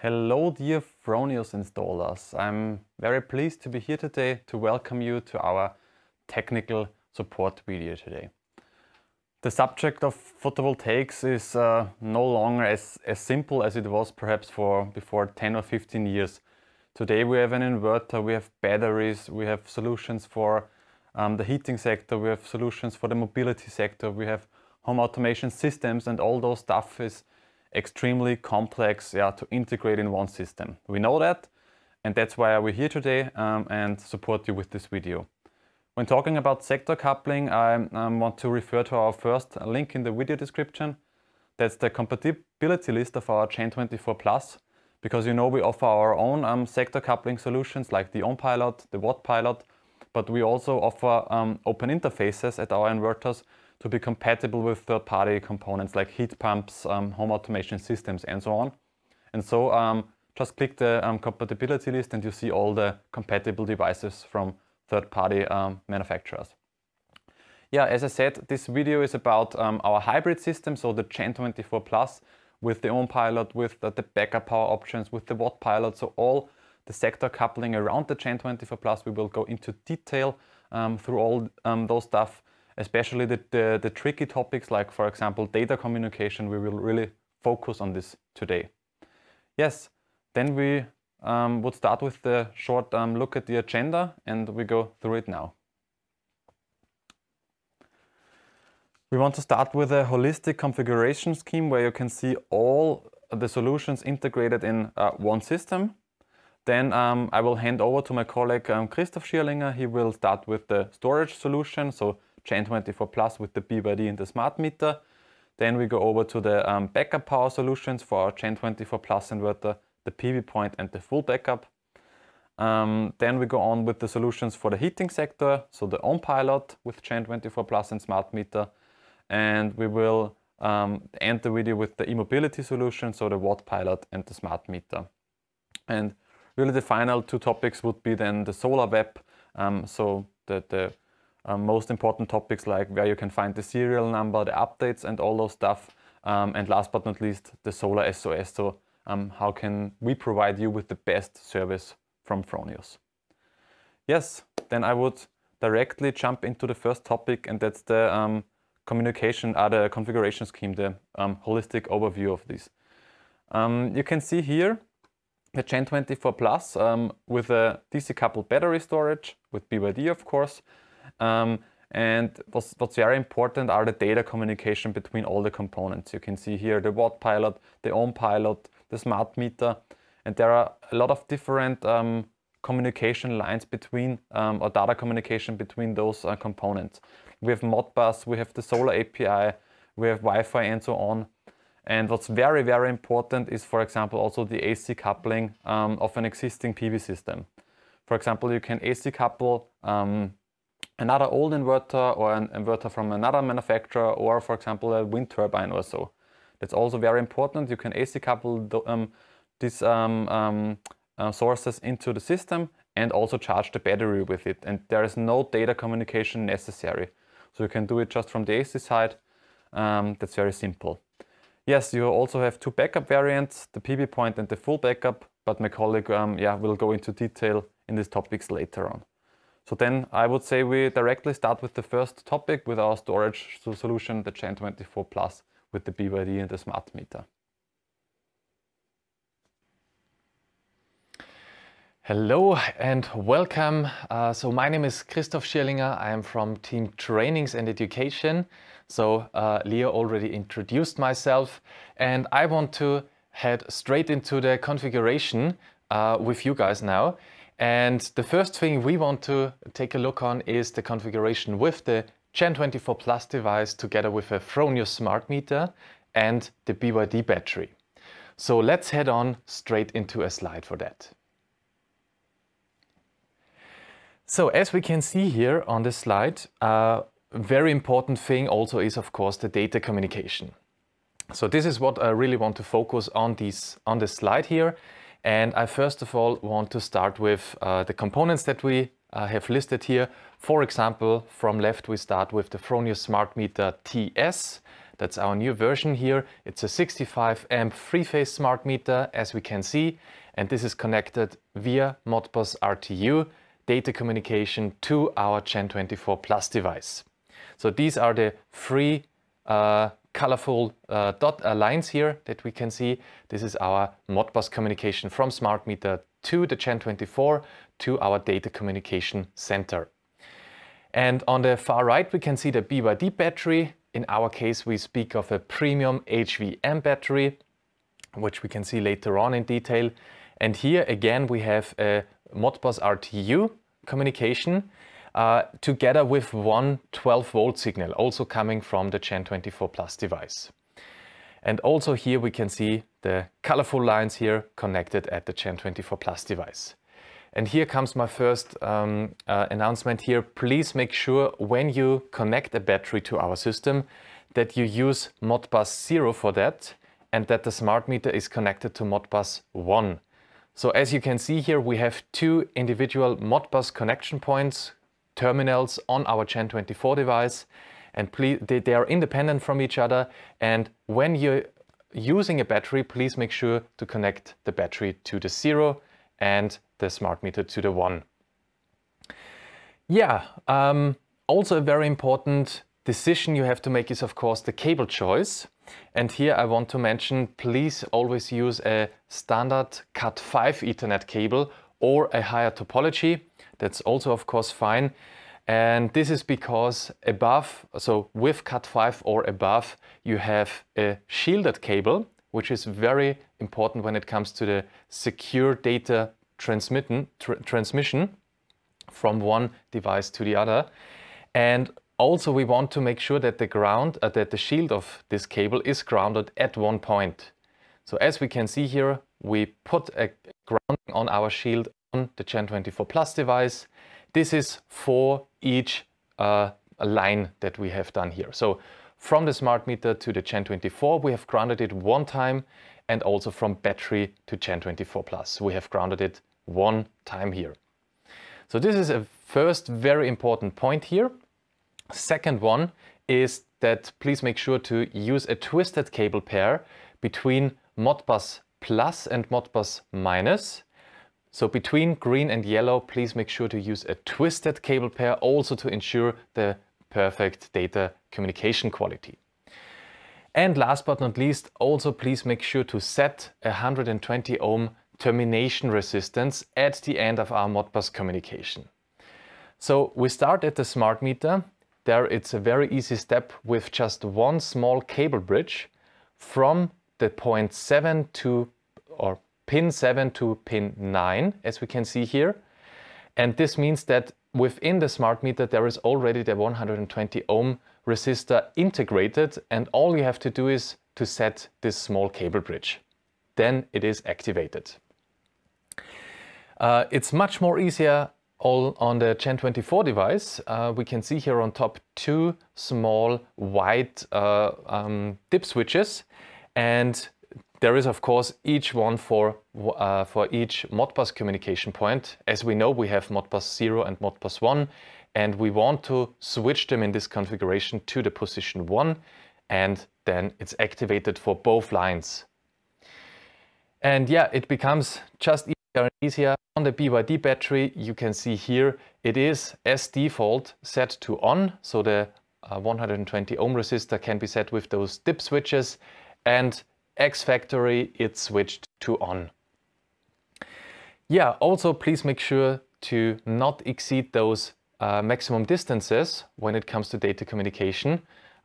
Hello dear Fronius installers, I'm very pleased to be here today to welcome you to our technical support video today. The subject of photovoltaics is no longer as simple as it was perhaps before 10 or 15 years. Today we have an inverter, we have batteries, we have solutions for the heating sector, we have solutions for the mobility sector, we have home automation systems, and all those stuff is extremely complex to integrate in one system. We know that, and that's why we're here today and support you with this video. When talking about sector coupling, I want to refer to our first link in the video description. That's the compatibility list of our GEN24 Plus, because you know we offer our own sector coupling solutions like the Ohmpilot, the Wattpilot, but we also offer open interfaces at our inverters to be compatible with third-party components like heat pumps, home automation systems, and so on. And so just click the compatibility list and you see all the compatible devices from third-party manufacturers. Yeah, as I said, this video is about our hybrid system, so the GEN24 Plus with the Ohmpilot, with the backup power options, with the Wattpilot, so all the sector coupling around the GEN24 Plus. We will go into detail through all those stuff. Especially the tricky topics like, for example, data communication. We will really focus on this today. Yes, then we would start with the short look at the agenda, and we go through it now. We want to start with a holistic configuration scheme where you can see all the solutions integrated in one system. Then I will hand over to my colleague Christoph Schierlinger. He will start with the storage solution, so GEN24 Plus with the BYD and the smart meter. Then we go over to the backup power solutions for our GEN24 Plus inverter, the PV point and the full backup. Then we go on with the solutions for the heating sector, so the Ohmpilot with GEN24 Plus and smart meter. And we will end the video with the e-mobility solution, so the Wattpilot and the smart meter. And really the final two topics would be then the Solar.web, so the most important topics like where you can find the serial number, the updates and all those stuff. And last but not least, the Solar.SOS, so how can we provide you with the best service from Fronius. Yes, then I would directly jump into the first topic, and that's the the configuration scheme, the holistic overview of this. You can see here the GEN24 Plus with a DC coupled battery storage with BYD, of course. And what's very important are the data communication between all the components. You can see here the Wattpilot, the Ohmpilot, the smart meter, and there are a lot of different communication lines between or data communication between those components. We have Modbus, we have the Solar API, we have Wi-Fi and so on. And what's very, very important is, for example, also the AC coupling of an existing PV system. For example, you can AC couple another old inverter or an inverter from another manufacturer, or for example a wind turbine or so. That's also very important. You can AC couple these sources into the system and also charge the battery with it. And there is no data communication necessary. So you can do it just from the AC side. That's very simple. Yes, you also have two backup variants, the PV point and the full backup, but my colleague will go into detail in these topics later on. So then I would say we directly start with the first topic with our storage solution, the GEN24 Plus with the BYD and the smart meter. Hello and welcome. So my name is Christoph Schierlinger. I am from Team Trainings and Education. So Leo already introduced myself, and I want to head straight into the configuration with you guys now. And the first thing we want to take a look on is the configuration with the GEN24 Plus device together with a Fronius smart meter and the BYD battery. So let's head on straight into a slide for that. So as we can see here on this slide, a very important thing also is, of course, the data communication. So this is what I really want to focus on this slide here. And I first of all want to start with the components that we have listed here. For example, from left we start with the Fronius smart meter TS. That's our new version here. It's a 65 amp three-phase smart meter, as we can see, and this is connected via Modbus RTU data communication to our Gen24 Plus device. So these are the three colorful lines here that we can see. This is our Modbus communication from smart meter to the Gen24 to our data communication center. And on the far right, we can see the BYD battery. In our case, we speak of a premium HVM battery, which we can see later on in detail. And here again, we have a Modbus RTU communication together with one 12-volt signal, also coming from the Gen24 Plus device. And also here we can see the colorful lines here connected at the Gen24 Plus device. And here comes my first announcement here. Please make sure when you connect a battery to our system that you use Modbus 0 for that, and that the smart meter is connected to Modbus 1. So as you can see here, we have two individual Modbus connection points, terminals on our Gen24 device, and they are independent from each other. And when you're using a battery, please make sure to connect the battery to the 0 and the smart meter to the 1. Yeah, also a very important decision you have to make is of course the cable choice. And here I want to mention, please always use a standard Cat5 Ethernet cable or a higher topology. That's also of course fine. And this is because above, so with Cat5 or above, you have a shielded cable, which is very important when it comes to the secure data transmission from one device to the other. And also we want to make sure that that the shield of this cable is grounded at one point. So as we can see here, we put a grounding on our shield on the Gen24 Plus device. This is for each line that we have done here. So from the smart meter to the Gen24, we have grounded it one time, and also from battery to Gen24 Plus, we have grounded it one time here. So this is a first very important point here. Second one is that please make sure to use a twisted cable pair between Modbus Plus and Modbus Minus. So between green and yellow, please make sure to use a twisted cable pair also to ensure the perfect data communication quality. And last but not least, also please make sure to set a 120 ohm termination resistance at the end of our Modbus communication. So we start at the smart meter. There it's a very easy step with just one small cable bridge from the point 7 to, or pin 7 to pin 9, as we can see here. And this means that within the smart meter there is already the 120 ohm resistor integrated, and all you have to do is to set this small cable bridge. Then it is activated. It's much more easier all on the Gen24 device. We can see here on top two small white dip switches, and there is of course each one for each Modbus communication point. As we know, we have Modbus 0 and Modbus 1, and we want to switch them in this configuration to the position 1, and then it's activated for both lines. And yeah, it becomes just easier and easier. On the BYD battery, you can see here, it is as default set to on, so the 120 ohm resistor can be set with those dip switches, and ex factory it's switched to on. Yeah, also please make sure to not exceed those maximum distances when it comes to data communication.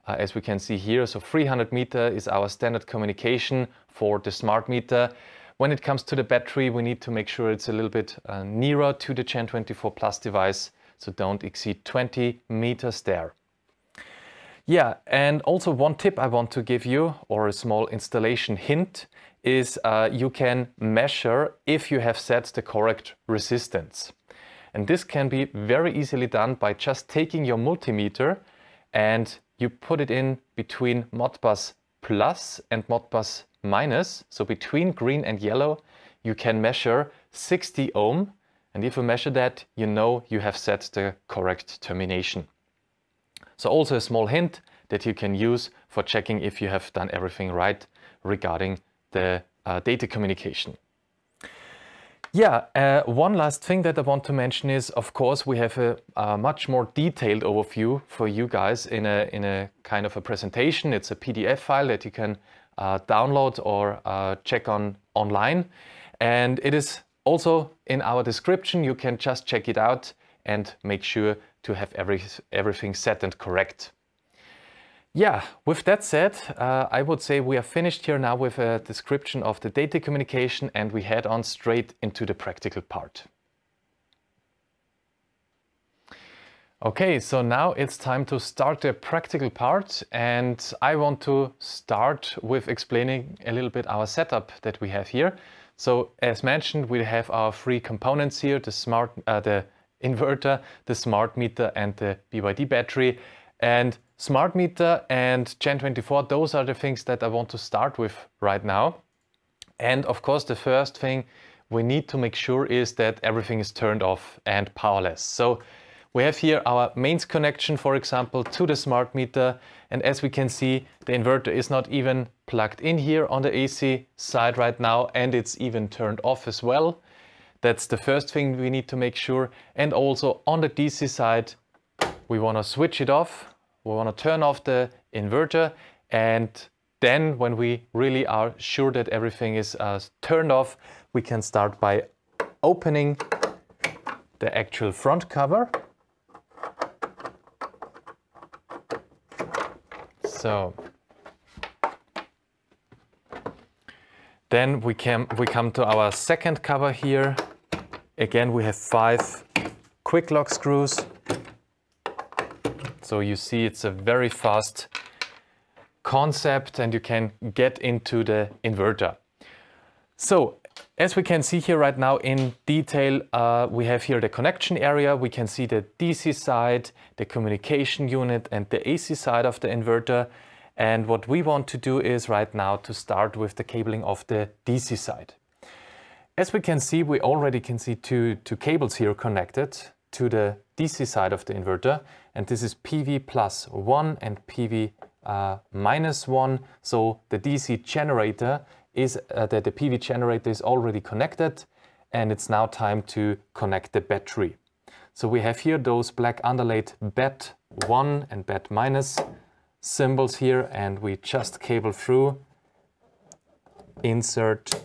As we can see here, so 300 meter is our standard communication for the smart meter. When it comes to the battery, we need to make sure it's a little bit nearer to the Gen24 Plus device, so don't exceed 20 meters there. Yeah, and also one tip I want to give you, or a small installation hint, is you can measure if you have set the correct resistance. And this can be very easily done by just taking your multimeter and you put it in between Modbus Plus and Modbus Minus. So between green and yellow, you can measure 60 ohm. And if you measure that, you know you have set the correct termination. So also a small hint that you can use for checking if you have done everything right regarding the data communication. Yeah, one last thing that I want to mention is, of course, we have a much more detailed overview for you guys in a kind of a presentation. It's a PDF file that you can download or check online. And it is also in our description. You can just check it out and make sure to have everything set and correct. Yeah, with that said, I would say we are finished here now with a description of the data communication, and we head on straight into the practical part. Okay, so now it's time to start the practical part, and I want to start with explaining a little bit our setup that we have here. So as mentioned, we have our three components here, the inverter, the smart meter and the BYD battery. And smart meter and Gen24, those are the things that I want to start with right now. And of course, the first thing we need to make sure is that everything is turned off and powerless. So we have here our mains connection, for example, to the smart meter. And as we can see, the inverter is not even plugged in here on the AC side right now, and it's even turned off as well. That's the first thing we need to make sure. And also on the DC side, we want to switch it off. We want to turn off the inverter, and then when we really are sure that everything is turned off, we can start by opening the actual front cover. So then we come to our second cover here. Again, we have 5 quick lock screws. So you see it's a very fast concept, and you can get into the inverter. So as we can see here right now in detail, we have here the connection area. We can see the DC side, the communication unit and the AC side of the inverter. And what we want to do is right now to start with the cabling of the DC side. As we can see, we already can see two cables here connected to the DC side of the inverter, and this is PV plus 1 and PV minus 1. So the DC generator is the PV generator is already connected, and it's now time to connect the battery. So we have here those black underlaid BAT1 and BAT minus symbols here, and we just cable through, insert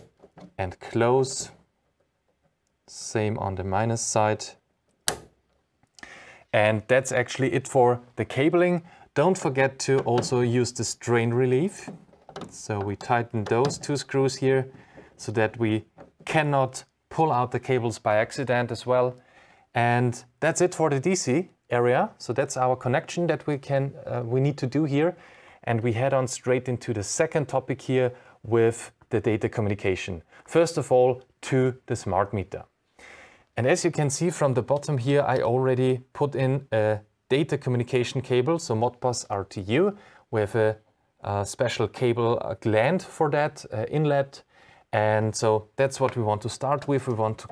and close. Same on the minus side. And that's actually it for the cabling. Don't forget to also use the strain relief. So we tighten those 2 screws here so that we cannot pull out the cables by accident as well. And that's it for the DC area. So that's our connection that we need to do here. And we head on straight into the second topic here with the data communication. First of all, to the smart meter. And as you can see from the bottom here, I already put in a data communication cable, so Modbus RTU. We have a special cable gland for that, inlet. And so that's what we want to start with. We want to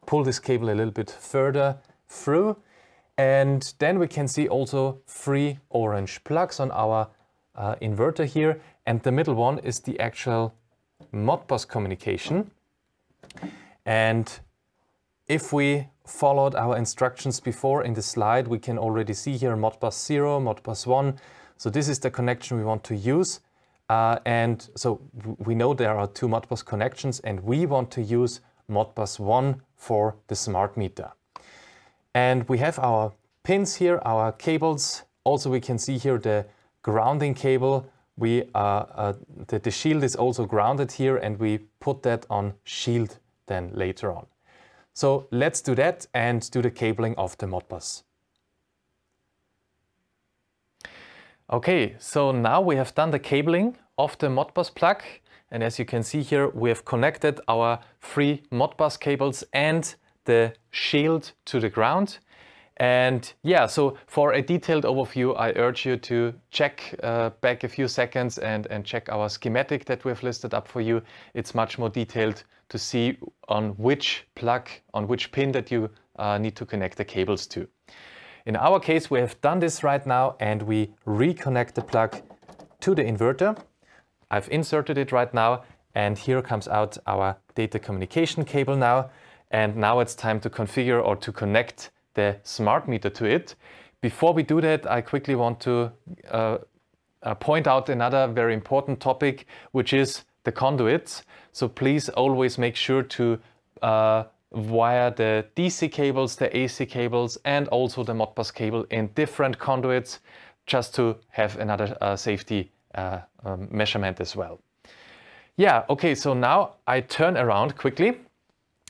pull this cable a little bit further through. And then we can see also 3 orange plugs on our inverter here. And the middle one is the actual Modbus communication. And if we followed our instructions before in the slide, we can already see here Modbus 0, Modbus 1. So this is the connection we want to use. And so we know there are 2 Modbus connections, and we want to use Modbus 1 for the smart meter. And we have our pins here, our cables. Also, we can see here the grounding cable. The shield is also grounded here, and we put that on shield then later on. So let's do that and do the cabling of the Modbus. Okay, so now we have done the cabling of the Modbus plug, and as you can see here, we have connected our 3 Modbus cables and the shield to the ground. And yeah, so for a detailed overview, I urge you to check back a few seconds and check our schematic that we've listed up for you. It's much more detailed to see on which plug, on which pin that you need to connect the cables to. In our case, we have done this right now and we reconnect the plug to the inverter. I've inserted it right now and here comes out our data communication cable now. And now it's time to configure or to connect the smart meter to it. Before we do that, I quickly want to point out another very important topic, which is the conduits. So please always make sure to wire the DC cables, the AC cables, and also the Modbus cable in different conduits, just to have another safety measurement as well. Yeah, okay, so now I turn around quickly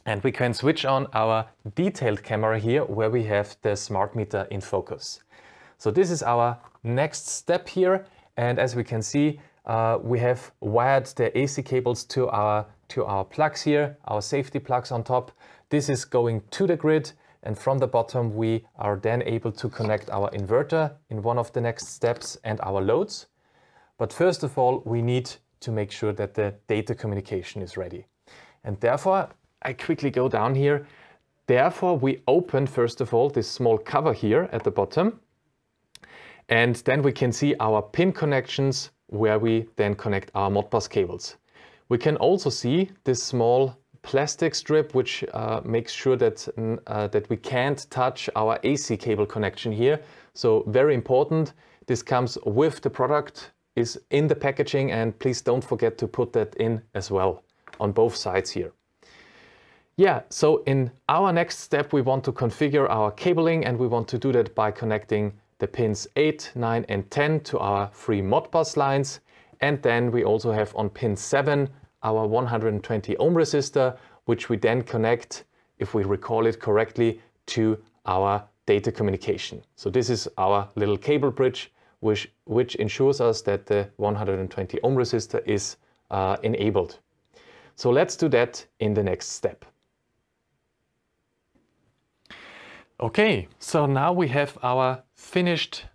and we can switch on our detailed camera here where we have the smart meter in focus. So this is our next step here, and as we can see, we have wired the AC cables to our plugs here, our safety plugs on top. This is going to the grid, and from the bottom we are then able to connect our inverter in one of the next steps and our loads. But first of all, we need to make sure that the data communication is ready. And therefore, I quickly go down here. Therefore, we open first of all this small cover here at the bottom. And then we can see our pin connections where we then connect our Modbus cables. We can also see this small plastic strip which makes sure that we can't touch our AC cable connection here. So very important, this comes with the product, is in the packaging, and please don't forget to put that in as well on both sides here. Yeah, so in our next step we want to configure our cabling, and we want to do that by connecting the pins 8, 9 and 10 to our 3 Modbus lines, and then we also have on pin 7 our 120 ohm resistor, which we then connect, if we recall it correctly, to our data communication. So this is our little cable bridge which ensures us that the 120 ohm resistor is enabled. So let's do that in the next step. Okay, so now we have our finished,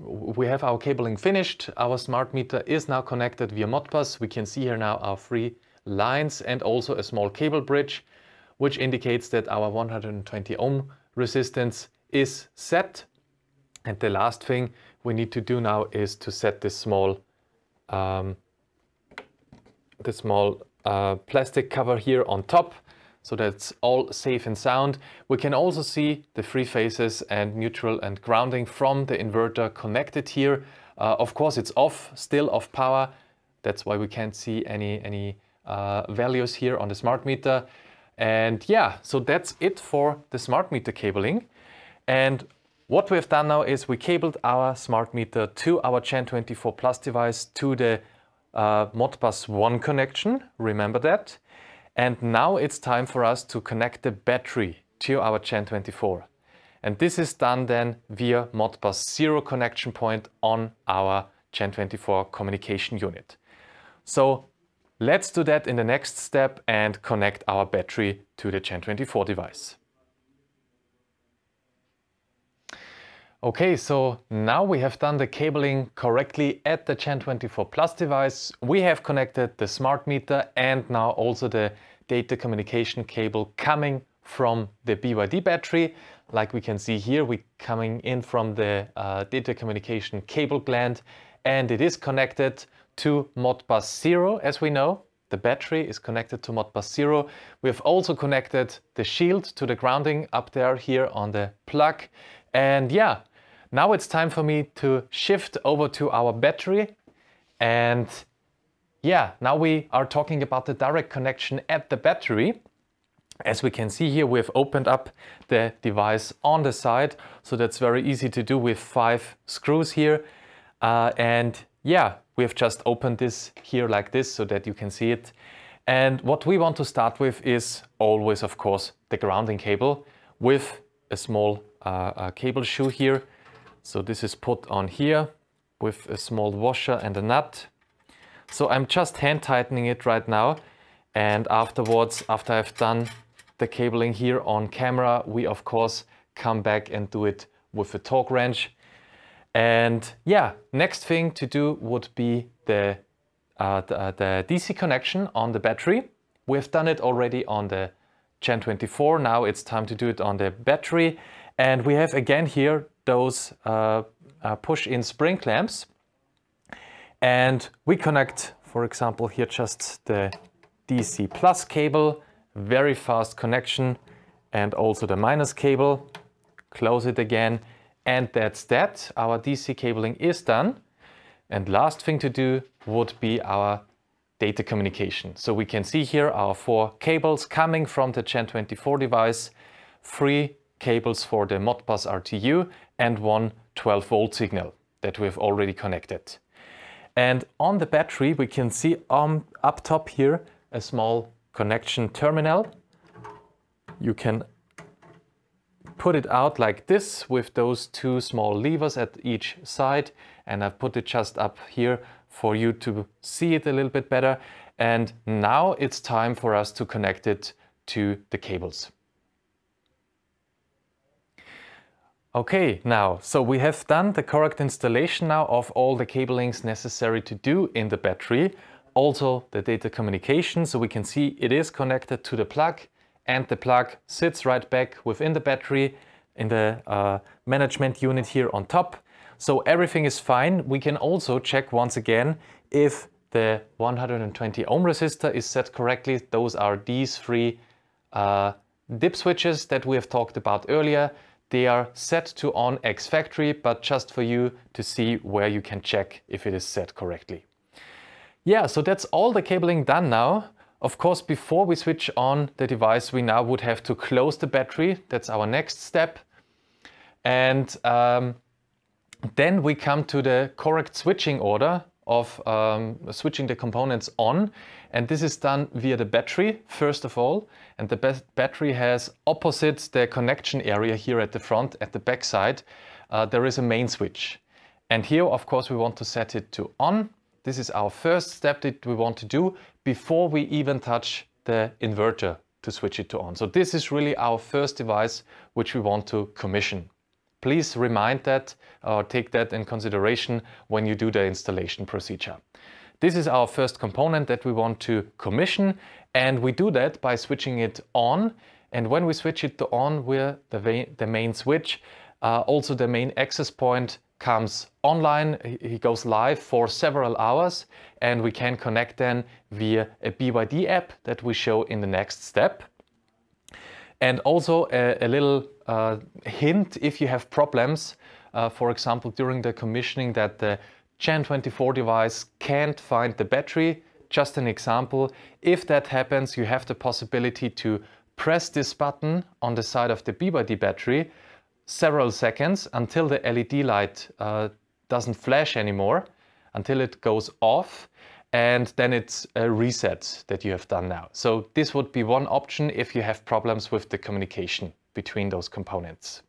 we have our cabling finished. Our smart meter is now connected via Modbus. We can see here now our 3 lines and also a small cable bridge, which indicates that our 120 ohm resistance is set. And the last thing we need to do now is to set this small, plastic cover here on top, so that's all safe and sound. We can also see the 3 phases and neutral and grounding from the inverter connected here. Of course, it's off, still off power. That's why we can't see any values here on the smart meter. And yeah, so that's it for the smart meter cabling. And what we have done now is we cabled our smart meter to our GEN24 Plus device to the Modbus 1 connection, remember that. And now it's time for us to connect the battery to our GEN24. And this is done then via Modbus 0 connection point on our GEN24 communication unit. So let's do that in the next step and connect our battery to the GEN24 device. Okay, so now we have done the cabling correctly at the GEN24 Plus device. We have connected the smart meter and now also the data communication cable coming from the BYD battery. Like we can see here, we're coming in from the data communication cable gland, and it is connected to Modbus 0, as we know. The battery is connected to Modbus 0. We have also connected the shield to the grounding up there here on the plug. And yeah, now it's time for me to shift over to our battery. And yeah, now we are talking about the direct connection at the battery. As we can see here, we have opened up the device on the side. So that's very easy to do with 5 screws here. And yeah, we have just opened this here like this so that you can see it. And what we want to start with is always, of course, the grounding cable with a small cable shoe here. So this is put on here with a small washer and a nut. So I'm just hand tightening it right now. And afterwards, after I've done the cabling here on camera, we of course come back and do it with a torque wrench. And yeah, next thing to do would be the DC connection on the battery. We've done it already on the GEN24. Now it's time to do it on the battery. And we have again here those push-in spring clamps. And we connect, for example, here just the DC plus cable, very fast connection, and also the minus cable. Close it again, and that's that. Our DC cabling is done. And last thing to do would be our data communication. So we can see here our 4 cables coming from the Gen24 device, 3 cables for the Modbus RTU, and 1 12-volt signal that we've already connected. And on the battery, we can see up top here a small connection terminal. You can put it out like this with those 2 small levers at each side, and I've put it just up here for you to see it a little bit better. And now it's time for us to connect it to the cables. Okay, now, so we have done the correct installation now of all the cablings necessary to do in the battery, also the data communication. So we can see it is connected to the plug, and the plug sits right back within the battery in the management unit here on top. So everything is fine. We can also check once again if the 120 ohm resistor is set correctly. Those are these 3 dip switches that we have talked about earlier. They are set to on X factory, but just for you to see where you can check if it is set correctly. Yeah, so that's all the cabling done now. Of course, before we switch on the device, we now would have to close the battery. That's our next step. And then we come to the correct switching order of switching the components on. And this is done via the battery, first of all. And the battery has opposite the connection area here at the front, at the back side, there is a main switch. And here, of course, we want to set it to on. This is our first step that we want to do before we even touch the inverter to switch it to on. So this is really our first device which we want to commission. Please remind that or take that in consideration when you do the installation procedure. This is our first component that we want to commission, and we do that by switching it on. And when we switch it to on with the main switch, also the main access point comes online. He goes live for several hours, and we can connect then via a BYD app that we show in the next step. And also a little hint, if you have problems, for example, during the commissioning that the Gen24 device can't find the battery, just an example, if that happens, you have the possibility to press this button on the side of the BYD battery several seconds until the LED light doesn't flash anymore, until it goes off, and then it's a reset that you have done now. So this would be one option if you have problems with the communication between those components.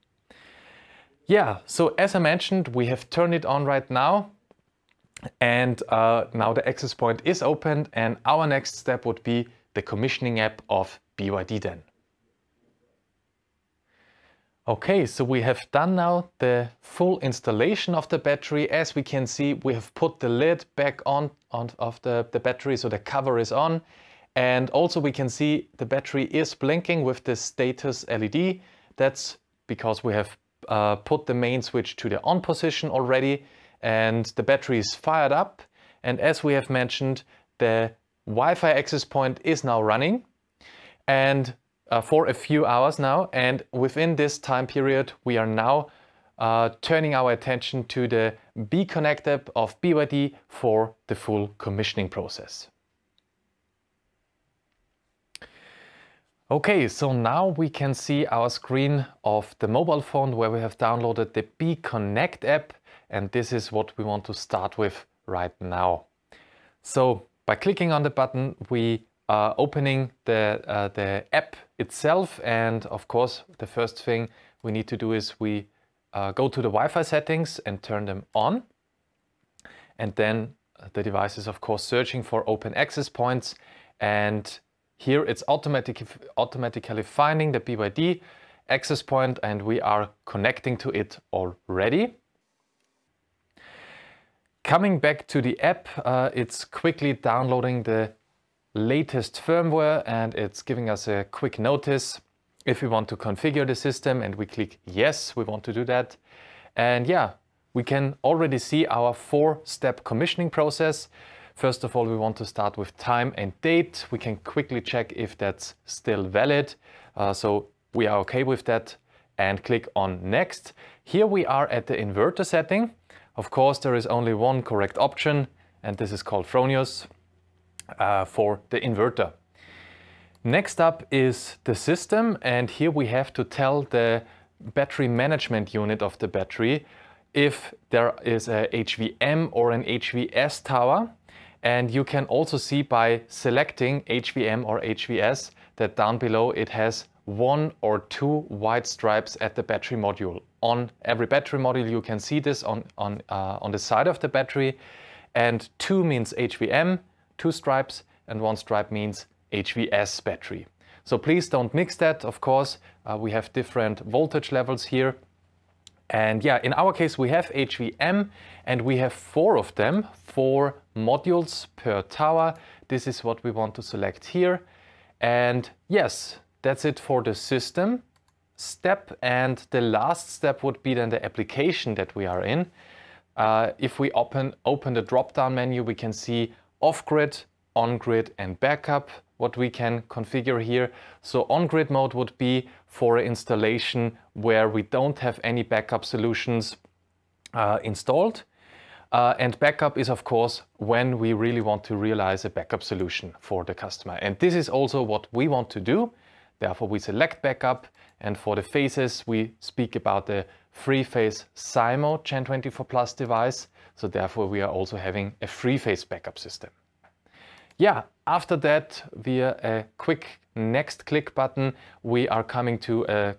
Yeah, so as I mentioned, we have turned it on right now, and now the access point is opened, and our next step would be the commissioning app of BYD then. Okay, so we have done now the full installation of the battery. As we can see, we have put the lid back on of the battery, so the cover is on. And also we can see the battery is blinking with the status LED. That's because we have put the main switch to the on position already, and the battery is fired up. And as we have mentioned, the Wi-Fi access point is now running, and for a few hours now, and within this time period we are now turning our attention to the B-Connect app of BYD for the full commissioning process. Okay, so now we can see our screen of the mobile phone where we have downloaded the B-Connect app, and this is what we want to start with right now. So by clicking on the button, we are opening the app itself, and of course the first thing we need to do is we go to the Wi-Fi settings and turn them on, and then the device is of course searching for open access points, and here it's automatically finding the BYD access point, and we are connecting to it already. Coming back to the app, it's quickly downloading the latest firmware, and it's giving us a quick notice if we want to configure the system, and we click yes, we want to do that. And yeah, we can already see our 4-step commissioning process. First of all, we want to start with time and date. We can quickly check if that's still valid. So we are okay with that, and click on next. Here we are at the inverter setting. Of course, there is only one correct option, and this is called Fronius for the inverter. Next up is the system, and here we have to tell the battery management unit of the battery if there is a HVM or an HVS tower. And you can also see by selecting HVM or HVS that down below it has 1 or 2 white stripes at the battery module. On every battery module you can see this on the side of the battery, and 2 means HVM, 2 stripes, and 1 stripe means HVS battery. So please don't mix that, of course. We have different voltage levels here. And yeah, in our case we have HVM, and we have 4 of them, 4 modules per tower. This is what we want to select here. And yes, that's it for the system step. And the last step would be then the application that we are in. If we open the drop-down menu, we can see off-grid, on-grid and backup, what we can configure here. So on-grid mode would be for an installation where we don't have any backup solutions installed. And backup is, of course, when we really want to realize a backup solution for the customer. And this is also what we want to do. Therefore, we select backup. And for the phases, we speak about the 3-phase SIMO Gen24 Plus device. So therefore, we are also having a 3-phase backup system. Yeah, after that, via a quick next click button, we are coming to an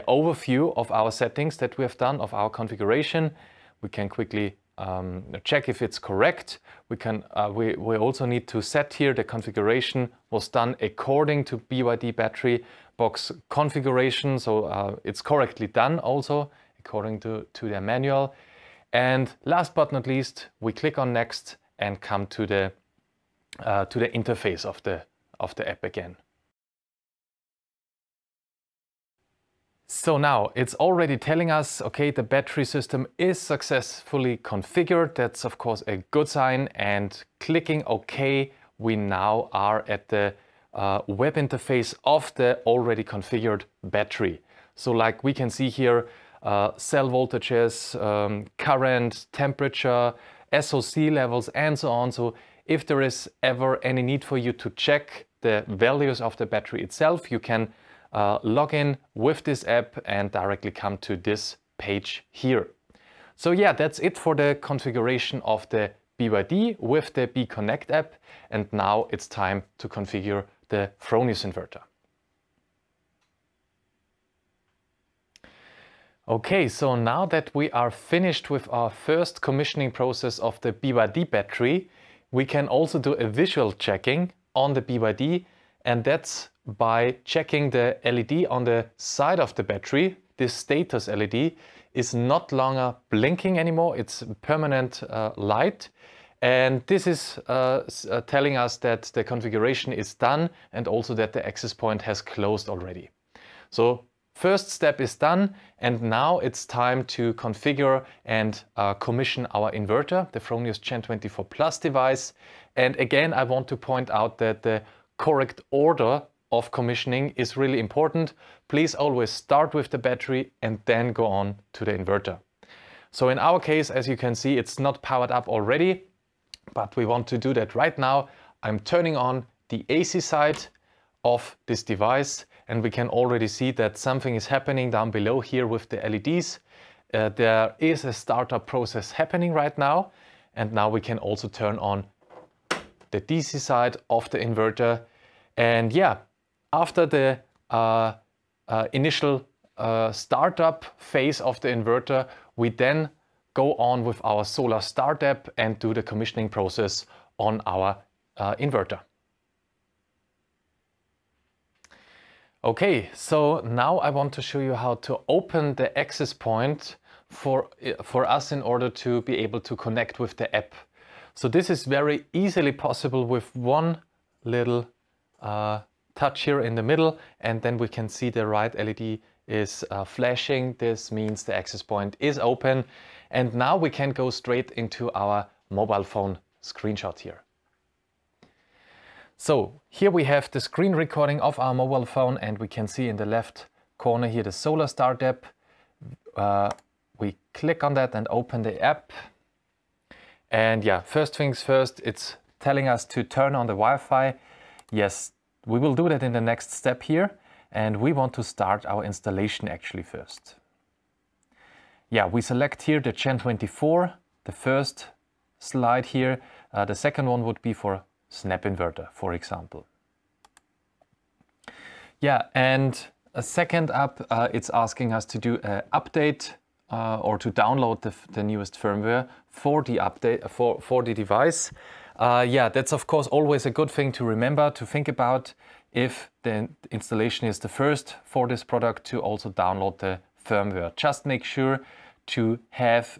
overview of our settings that we have done, of our configuration. We can quickly check if it's correct. We also need to set here the configuration was done according to BYD battery box configuration. So it's correctly done also according to their manual. And last but not least, we click on next and come to the interface of the app again. So now it's already telling us, okay, the battery system is successfully configured. That's of course a good sign. And clicking OK, we now are at the web interface of the already configured battery. So like we can see here, cell voltages, current, temperature, SOC levels, and so on. So if there is ever any need for you to check the values of the battery itself, you can log in with this app and directly come to this page here. So yeah, that's it for the configuration of the BYD with the B-Connect app. And now it's time to configure the Fronius inverter. Okay, so now that we are finished with our first commissioning process of the BYD battery, we can also do a visual checking on the BYD, and that's by checking the LED on the side of the battery. This status LED is not longer blinking anymore, it's permanent light. And this is telling us that the configuration is done and also that the access point has closed already. So first step is done, and now it's time to configure and commission our inverter, the Fronius Gen24 Plus device. And again, I want to point out that the correct order of commissioning is really important. Please always start with the battery and then go on to the inverter. So in our case, as you can see, it's not powered up already, but we want to do that right now. I'm turning on the AC side of this device, and we can already see that something is happening down below here with the LEDs. There is a startup process happening right now, and now we can also turn on the DC side of the inverter. And yeah, after the initial startup phase of the inverter, we then go on with our Solar Start app and do the commissioning process on our inverter. Okay, so now I want to show you how to open the access point for us in order to be able to connect with the app. So this is very easily possible with one little touch here in the middle, and then we can see the right LED is flashing. This means the access point is open. And now we can go straight into our mobile phone screenshot here. So here we have the screen recording of our mobile phone, and we can see in the left corner here the Solar Start app. We click on that and open the app. And yeah, first things first, it's telling us to turn on the Wi-Fi. Yes, we will do that in the next step here. And we want to start our installation actually first. Yeah, we select here the Gen24, the first slide here. The second one would be for snap inverter, for example. Yeah, and a second up, it's asking us to do an update or to download the newest firmware for the update for the device. Yeah, that's of course always a good thing to remember, to think about if the installation is the first for this product, to also download the firmware. Just make sure to have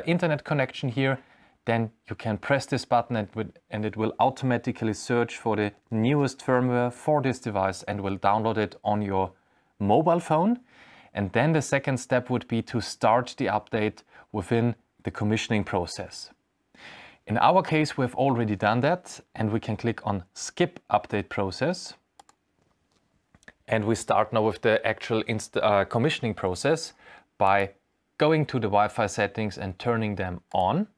internet connection here. Then you can press this button and it will automatically search for the newest firmware for this device and will download it on your mobile phone. And then the second step would be to start the update within the commissioning process. In our case, we've already done that, and we can click on Skip Update Process. And we start now with the actual commissioning process by going to the Wi-Fi settings and turning them on.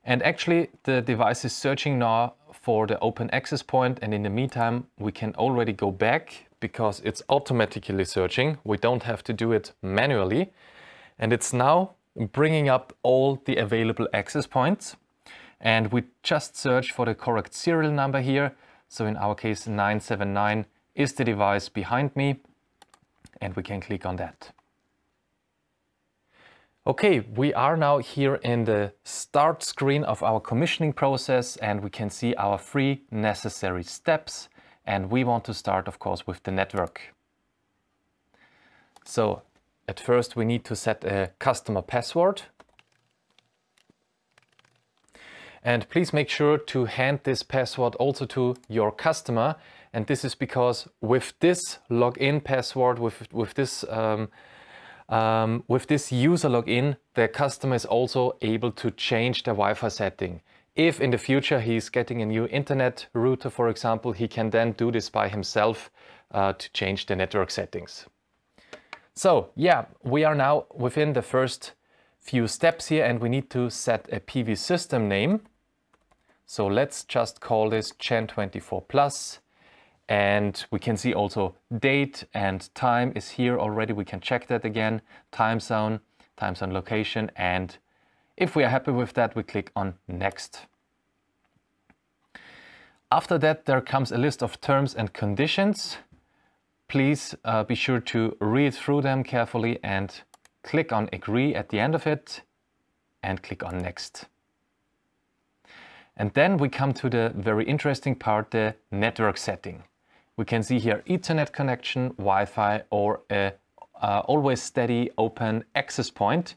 And actually the device is searching now for the open access point, and in the meantime we can already go back because it's automatically searching. We don't have to do it manually. And it's now bringing up all the available access points. And we just search for the correct serial number here. So in our case 979 is the device behind me, and we can click on that. Okay, we are now here in the start screen of our commissioning process, and we can see our 3 necessary steps. And we want to start, of course, with the network. So at first we need to set a customer password. And please make sure to hand this password also to your customer. And this is because with this login password, with this user login, the customer is also able to change the Wi-Fi setting. If in the future he's getting a new internet router, for example, he can then do this by himself to change the network settings. So yeah, we are now within the first few steps here, and we need to set a PV system name. So let's just call this Gen24 Plus. And we can see also date and time is here already. We can check that again, time zone location. And if we are happy with that, we click on next. After that, there comes a list of terms and conditions. Please be sure to read through them carefully and click on agree at the end of it and click on next. And then we come to the very interesting part, the network setting. We can see here Ethernet connection, Wi-Fi, or a always steady open access point.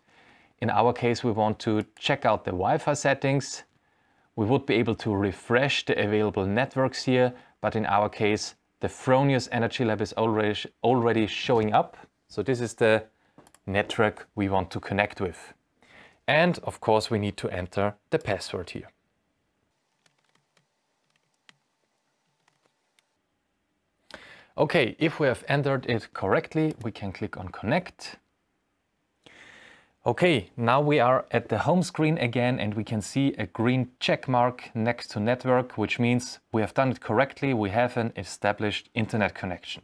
In our case, we want to check out the Wi-Fi settings. We would be able to refresh the available networks here, but in our case, the Fronius Energy Lab is already showing up. So this is the network we want to connect with. And of course, we need to enter the password here. Okay, if we have entered it correctly, we can click on connect. Okay, now we are at the home screen again, and we can see a green check mark next to network, which means we have done it correctly. We have an established internet connection.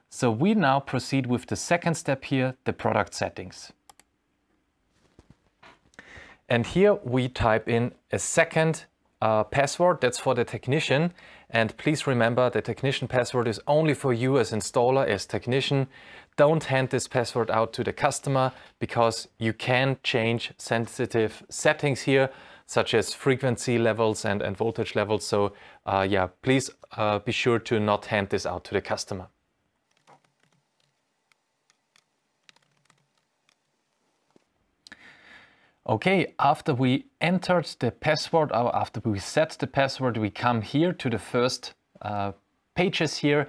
So we now proceed with the second step here, the product settings. And here we type in a second password, that's for the technician. And please remember, the technician password is only for you as installer, as technician. Don't hand this password out to the customer, because you can change sensitive settings here, such as frequency levels and voltage levels. So yeah, please be sure to not hand this out to the customer. Okay, after we entered the password, or after we set the password, we come here to the first pages here.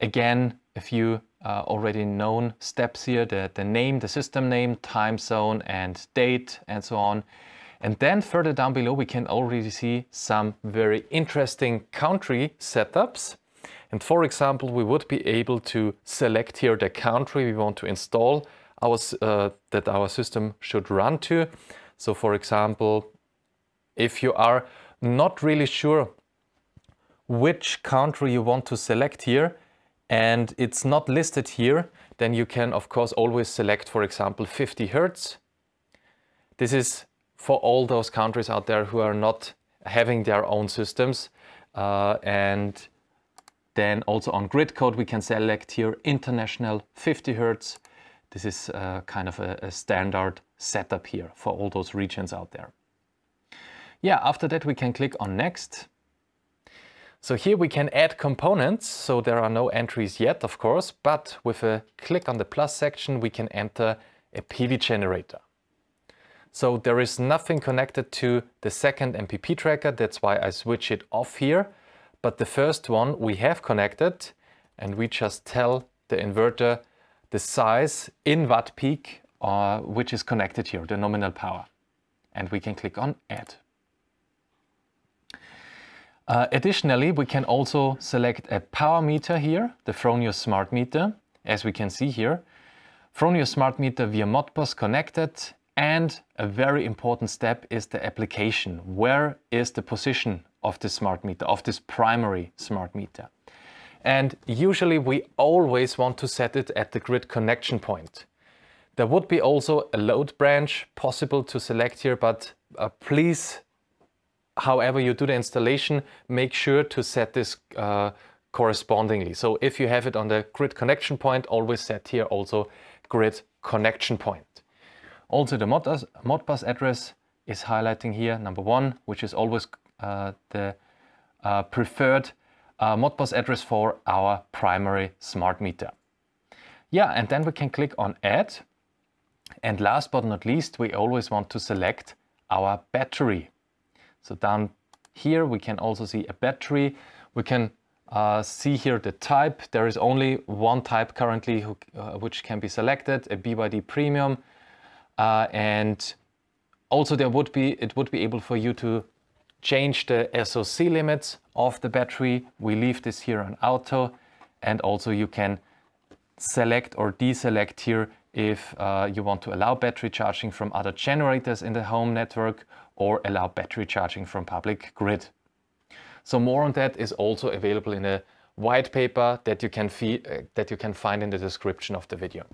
Again, a few already known steps here, the name, the system name, time zone and date and so on. And then further down below we can already see some very interesting country setups. And for example, we would be able to select here the country we want to install that our system should run to. So for example, if you are not really sure which country you want to select here and it's not listed here, then you can of course always select, for example, 50 Hertz. This is for all those countries out there who are not having their own systems. And then also on grid code we can select here international 50 Hertz. This is kind of a standard setup here for all those regions out there. Yeah, after that we can click on next. So here we can add components, so there are no entries yet, of course, but with a click on the plus section we can enter a PV generator. So there is nothing connected to the second MPP tracker, that's why I switch it off here. But the first one we have connected, and we just tell the inverter the size in watt peak which is connected here, the nominal power. And we can click on add. Additionally, we can also select a power meter here, the Fronius smart meter, as we can see here. Fronius smart meter via Modbus connected, and a very important step is the application. Where is the position of the smart meter, of this primary smart meter? And usually we always want to set it at the grid connection point. There would be also a load branch possible to select here, but please, however you do the installation, make sure to set this correspondingly. So if you have it on the grid connection point, always set here also grid connection point. Also the Modbus address is highlighting here, number 1, which is always the preferred Modbus address for our primary smart meter. Yeah, and then we can click on add. And last but not least, we always want to select our battery. So down here we can also see a battery. We can see here the type. There is only one type currently which can be selected, a BYD Premium. And also it would be able for you to change the SOC limits of the battery. We leave this here on auto, and also you can select or deselect here if you want to allow battery charging from other generators in the home network or allow battery charging from public grid. So more on that is also available in a white paper that you can find in the description of the video.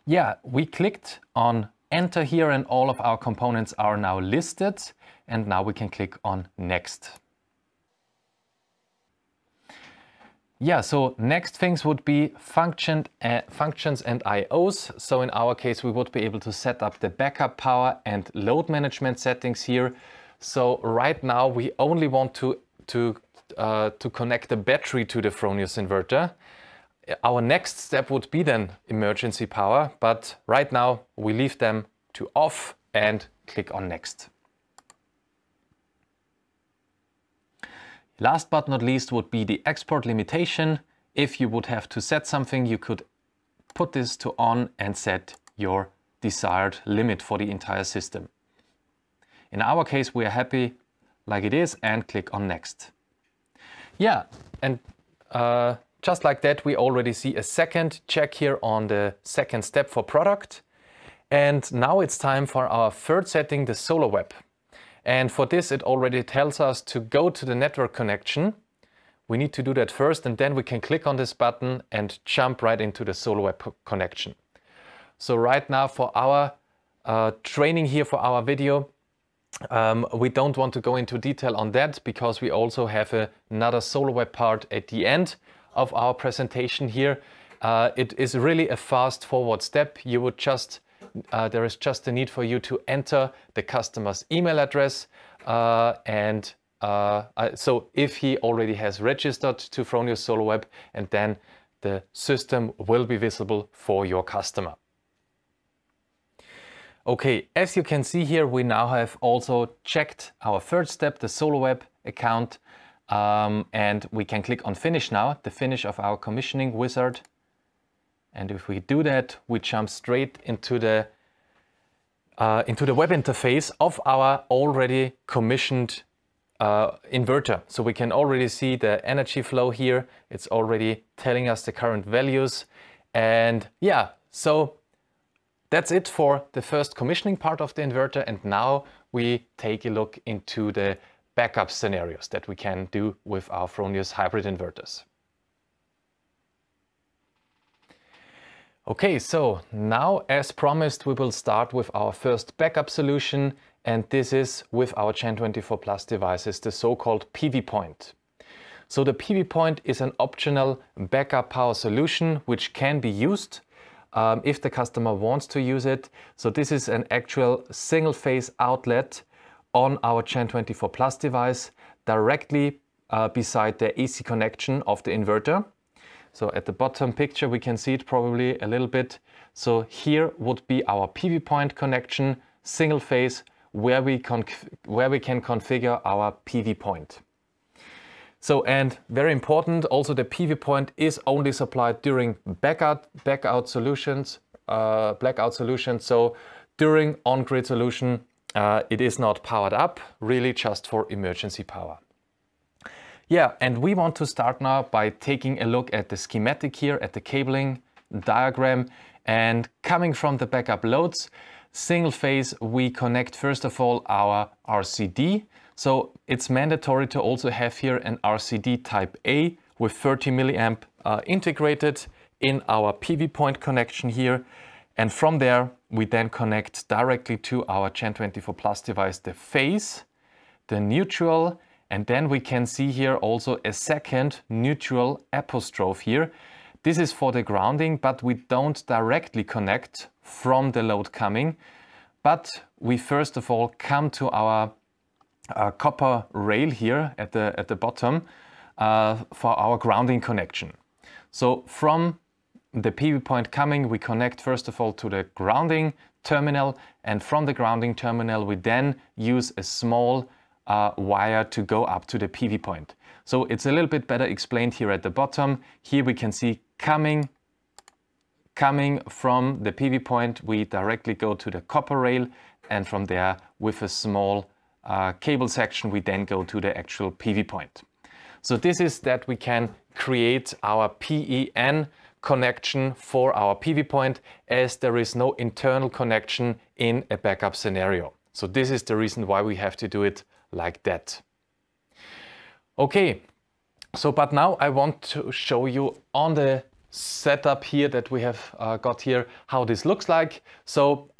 Yeah, we clicked on enter here and all of our components are now listed, and now we can click on next. Yeah, so next things would be functions and IOs. So in our case, we would be able to set up the backup power and load management settings here. So right now we only want to connect the battery to the Fronius inverter. Our next step would be then emergency power, but right now we leave them to off and click on next. Last but not least would be the export limitation. If you would have to set something, you could put this to on and set your desired limit for the entire system. In our case, we are happy like it is and click on next. Yeah, and just like that, we already see a second check here on the second step for product. And now it's time for our third setting, the Solar.web. And for this, it already tells us to go to the network connection. We need to do that first, and then we can click on this button and jump right into the Solar.web connection. So right now for our training here for our video, we don't want to go into detail on that because we also have another Solar.web part at the end of our presentation here. It is really a fast forward step. You would just there is just a need for you to enter the customer's email address so if he already has registered to Fronius Solar.web, and then the system will be visible for your customer. Okay, as you can see here, we now have also checked our third step, the Solar.web, account. And we can click on Finish now, the finish of our commissioning wizard. And if we do that, we jump straight into the web interface of our already commissioned inverter. So we can already see the energy flow here. It's already telling us the current values. And yeah, so that's it for the first commissioning part of the inverter. And now we take a look into the backup scenarios that we can do with our Fronius hybrid inverters. Okay, so now as promised, we will start with our first backup solution, and this is with our Gen24 Plus devices, the so-called PV point. So the PV point is an optional backup power solution which can be used if the customer wants to use it. So this is an actual single phase outlet on our Gen24 Plus device directly beside the AC connection of the inverter. So at the bottom picture we can see it probably a little bit. So here would be our PV point connection, single phase, where we can configure our PV point. So, and very important, also the PV point is only supplied during blackout solutions. So during on-grid solution, it is not powered up, really just for emergency power. Yeah, and we want to start now by taking a look at the schematic here, at the cabling diagram, and coming from the backup loads, single phase, we connect first of all our RCD. So it's mandatory to also have here an RCD type A with 30 milliamp integrated in our PV point connection here. And from there, we then connect directly to our Gen24 Plus device, the phase, the neutral, and then we can see here also a second neutral apostrophe here. This is for the grounding, but we don't directly connect from the load coming, but we first of all come to our copper rail here at the bottom for our grounding connection. So from the PV point coming, we connect first of all to the grounding terminal, and from the grounding terminal we then use a small wire to go up to the PV point. So it's a little bit better explained here at the bottom. Here we can see coming from the PV point, we directly go to the copper rail, and from there with a small cable section we then go to the actual PV point. So this is that we can create our PEN connection for our PV point, as there is no internal connection in a backup scenario. So this is the reason why we have to do it like that. Okay, so but now I want to show you on the setup here that we have got here how this looks like. So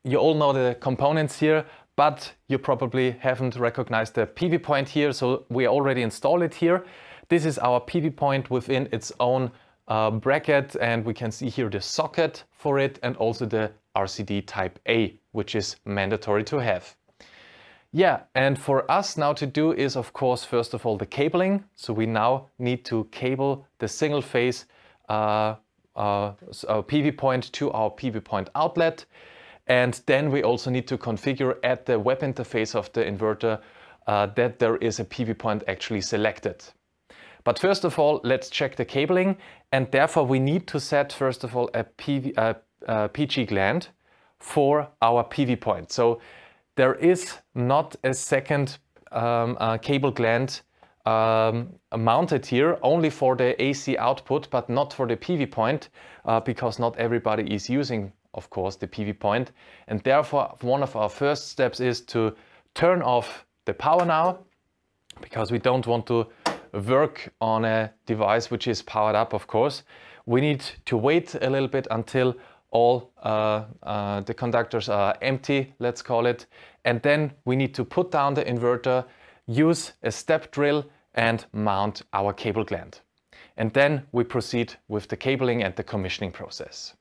you all know the components here, but you probably haven't recognized the PV point here, so we already installed it here. This is our PV point within its own bracket, and we can see here the socket for it and also the RCD type A, which is mandatory to have. Yeah, and for us now to do is of course first of all the cabling. So we now need to cable the single phase PV point to our PV point outlet. And then we also need to configure at the web interface of the inverter that there is a PV point actually selected. But first of all, let's check the cabling, and therefore we need to set first of all a PG gland for our PV point. So there is not a second cable gland mounted here, only for the AC output, but not for the PV point, because not everybody is using, of course, the PV point. And therefore, one of our first steps is to turn off the power now, because we don't want to work on a device which is powered up, of course. We need to wait a little bit until all the conductors are empty, let's call it. And then we need to put down the inverter, use a step drill and mount our cable gland. And then we proceed with the cabling and the commissioning process.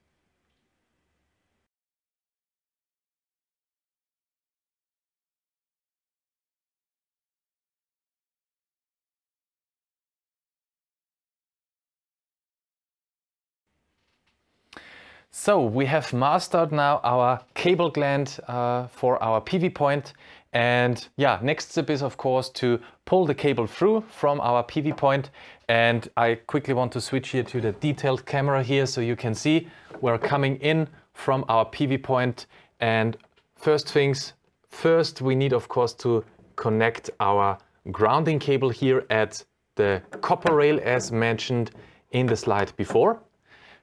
So we have mastered now our cable gland for our PV point, And yeah, next step is of course to pull the cable through from our PV point. And I quickly want to switch here to the detailed camera here so you can see we're coming in from our PV point. And first things first, we need of course to connect our grounding cable here at the copper rail as mentioned in the slide before.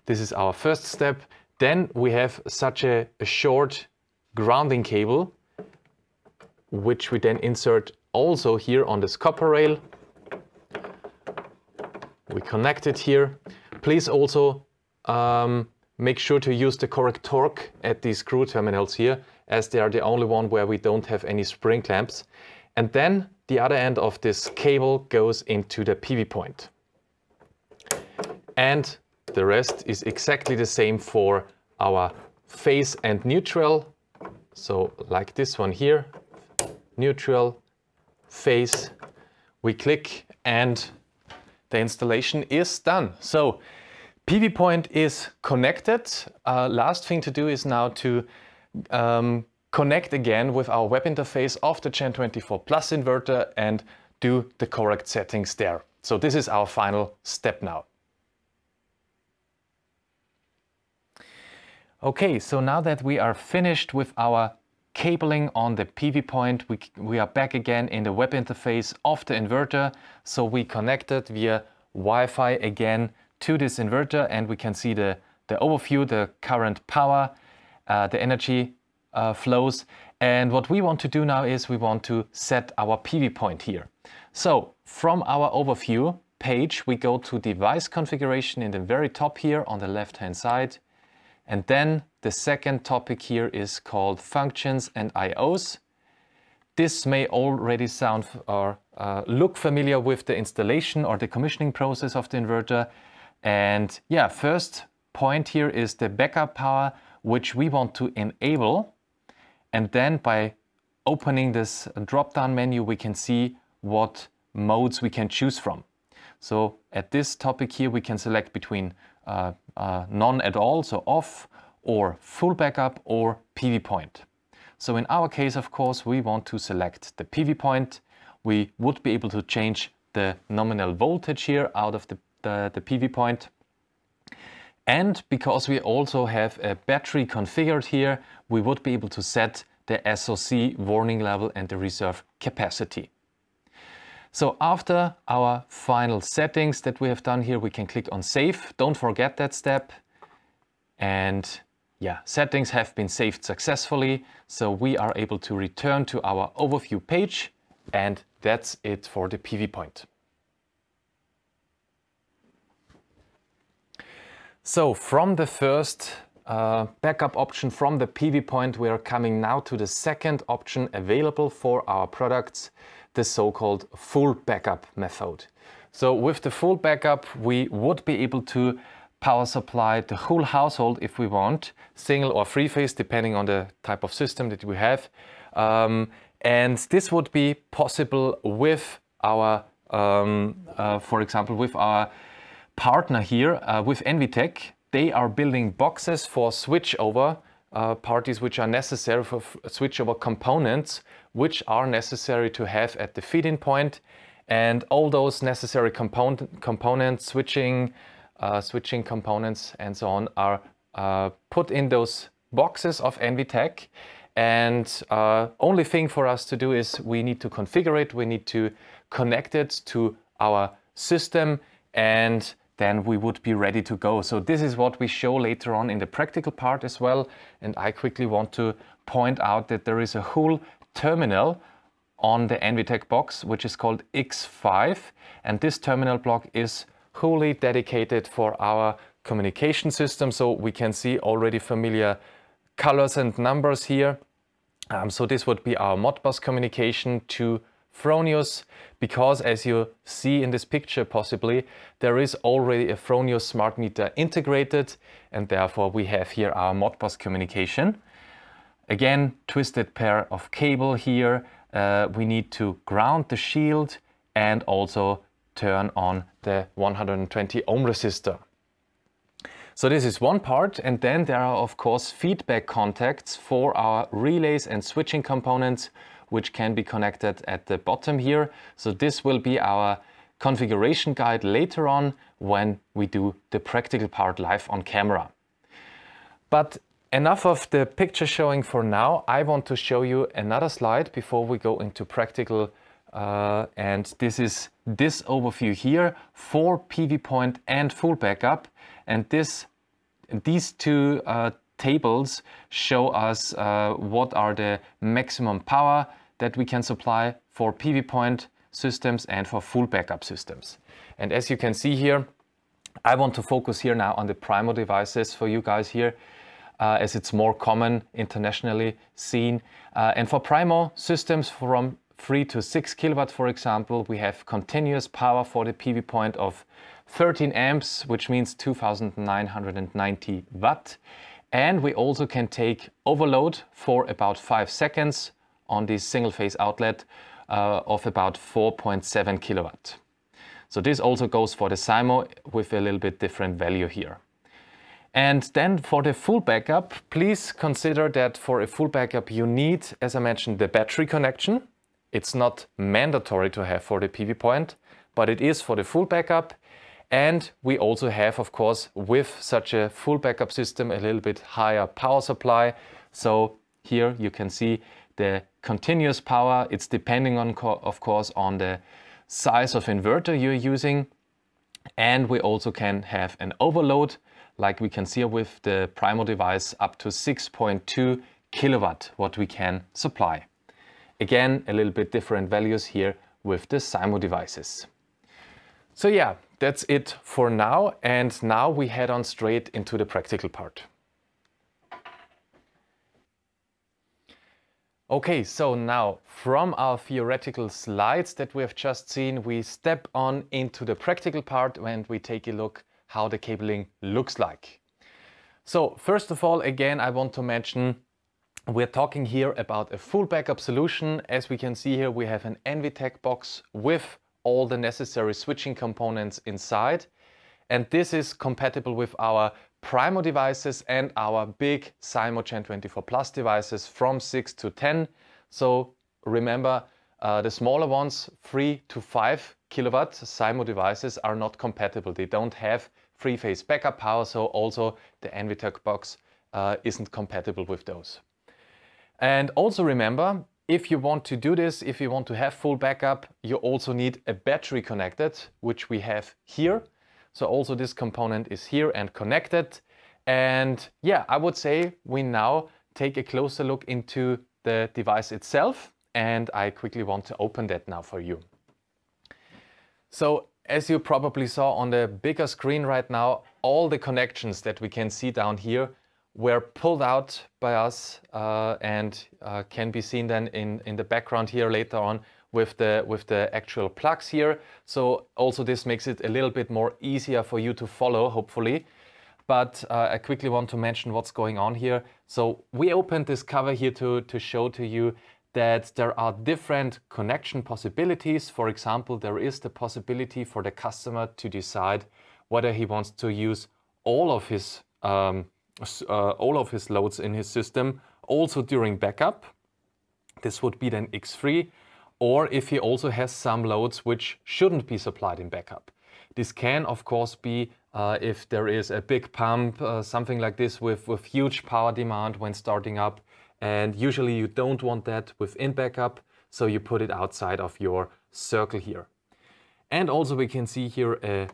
This is our first step. Then we have such a short grounding cable, which we then insert also here on this copper rail. We connect it here. Please also make sure to use the correct torque at these screw terminals here, as they are the only one where we don't have any spring clamps. And then the other end of this cable goes into the PV point. And the rest is exactly the same for our phase and neutral. So like this one here, neutral, phase, we click and the installation is done. So PV point is connected. Last thing to do is now to connect again with our web interface of the Gen24 Plus inverter and do the correct settings there. So this is our final step now. Okay, so now that we are finished with our cabling on the PV point, we are back again in the web interface of the inverter. So we connected via Wi-Fi again to this inverter, and we can see the overview, the current power, the energy flows. And what we want to do now is we want to set our PV point here. So from our overview page, we go to device configuration in the very top here on the left-hand side. And then the second topic here is called functions and IOs. This may already sound or look familiar with the installation or the commissioning process of the inverter. And yeah, first point here is the backup power, which we want to enable. And then by opening this drop-down menu, we can see what modes we can choose from. So at this topic here, we can select between none at all, so off, or full backup, or PV point. So in our case, of course, we want to select the PV point. We would be able to change the nominal voltage here out of the PV point. And because we also have a battery configured here, we would be able to set the SOC warning level and the reserve capacity. So after our final settings that we have done here, we can click on Save. Don't forget that step. And yeah, settings have been saved successfully. So we are able to return to our overview page. And that's it for the PV point. So from the first backup option from the PV point, we are coming now to the second option available for our products, the so-called full backup method. So with the full backup, we would be able to power supply the whole household if we want, single or three phase, depending on the type of system that we have. And this would be possible with our, for example, with our partner here, with NVTech. They are building boxes for switchover parties which are necessary for switchover components, which are necessary to have at the feed-in point. And all those necessary components, switching components and so on, are put in those boxes of NVTech. And only thing for us to do is we need to configure it, we need to connect it to our system, and then we would be ready to go. So this is what we show later on in the practical part as well. And I quickly want to point out that there is a whole terminal on the NVTech box, which is called X5. And this terminal block is wholly dedicated for our communication system. So we can see already familiar colors and numbers here. So this would be our Modbus communication to Fronius, because as you see in this picture possibly, there is already a Fronius smart meter integrated, and therefore we have here our Modbus communication. Again, twisted pair of cable here. We need to ground the shield and also turn on the 120 ohm resistor. So this is one part, and then there are of course feedback contacts for our relays and switching components, which can be connected at the bottom here. So this will be our configuration guide later on when we do the practical part live on camera. But enough of the picture showing for now. I want to show you another slide before we go into practical, and this is this overview here for PV point and full backup. And these two tables show us what are the maximum power that we can supply for PV point systems and for full backup systems. And as you can see here, I want to focus here now on the Primo devices for you guys here, as it's more common internationally seen. And for Primo systems from 3 to 6 kilowatt, for example, we have continuous power for the PV point of 13 amps, which means 2,990 watt. And we also can take overload for about 5 seconds on this single phase outlet of about 4.7 kilowatt. So this also goes for the SIMO with a little bit different value here. And then for the full backup, please consider that for a full backup you need, as I mentioned, the battery connection. It's not mandatory to have for the PV point, but it is for the full backup. And we also have, of course, with such a full backup system, a little bit higher power supply. So here you can see the continuous power. It's depending on, of course, on the size of inverter you're using. And we also can have an overload, like we can see with the Primo device, up to 6.2 kilowatt, what we can supply. Again, a little bit different values here with the SIMO devices. So yeah, that's it for now. And now we head on straight into the practical part. Okay, so now from our theoretical slides that we have just seen, we step on into the practical part and we take a look how the cabling looks like. So first of all, again, I want to mention we're talking here about a full backup solution. As we can see here, we have an NVTech box with all the necessary switching components inside. And this is compatible with our Primo devices and our big SIMO GEN24 Plus devices from 6 to 10. So remember, the smaller ones, 3 to 5 kilowatt SIMO devices are not compatible. They don't have three-phase backup power, so also the NVTech box isn't compatible with those. And also remember, if you want to do this, if you want to have full backup, you also need a battery connected, which we have here. So also this component is here and connected. And yeah, I would say we now take a closer look into the device itself. And I quickly want to open that now for you. So as you probably saw on the bigger screen right now, all the connections that we can see down here were pulled out by us and can be seen then in the background here later on with the actual plugs here. So also this makes it a little bit more easier for you to follow, hopefully. But I quickly want to mention what's going on here. So we opened this cover here to show to you that there are different connection possibilities. For example, there is the possibility for the customer to decide whether he wants to use all of his loads in his system also during backup. This would be then X3, or if he also has some loads which shouldn't be supplied in backup. This can, of course, be if there is a big pump, something like this with huge power demand when starting up. And usually you don't want that within backup, so you put it outside of your circle here. And also we can see here a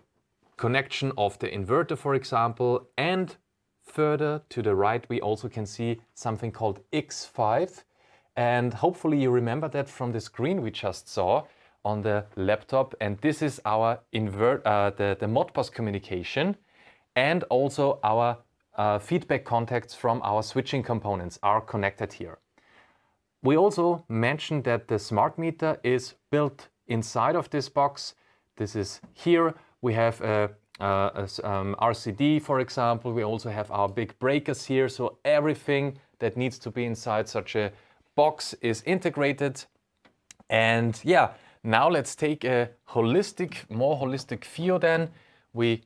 connection of the inverter, for example, and further to the right we also can see something called X5. And hopefully you remember that from the screen we just saw on the laptop. And this is our the Modbus communication, and also our feedback contacts from our switching components are connected here. We also mentioned that the smart meter is built inside of this box. This is here. We have a RCD, for example. We also have our big breakers here. So everything that needs to be inside such a box is integrated. And yeah, now let's take a more holistic view then. We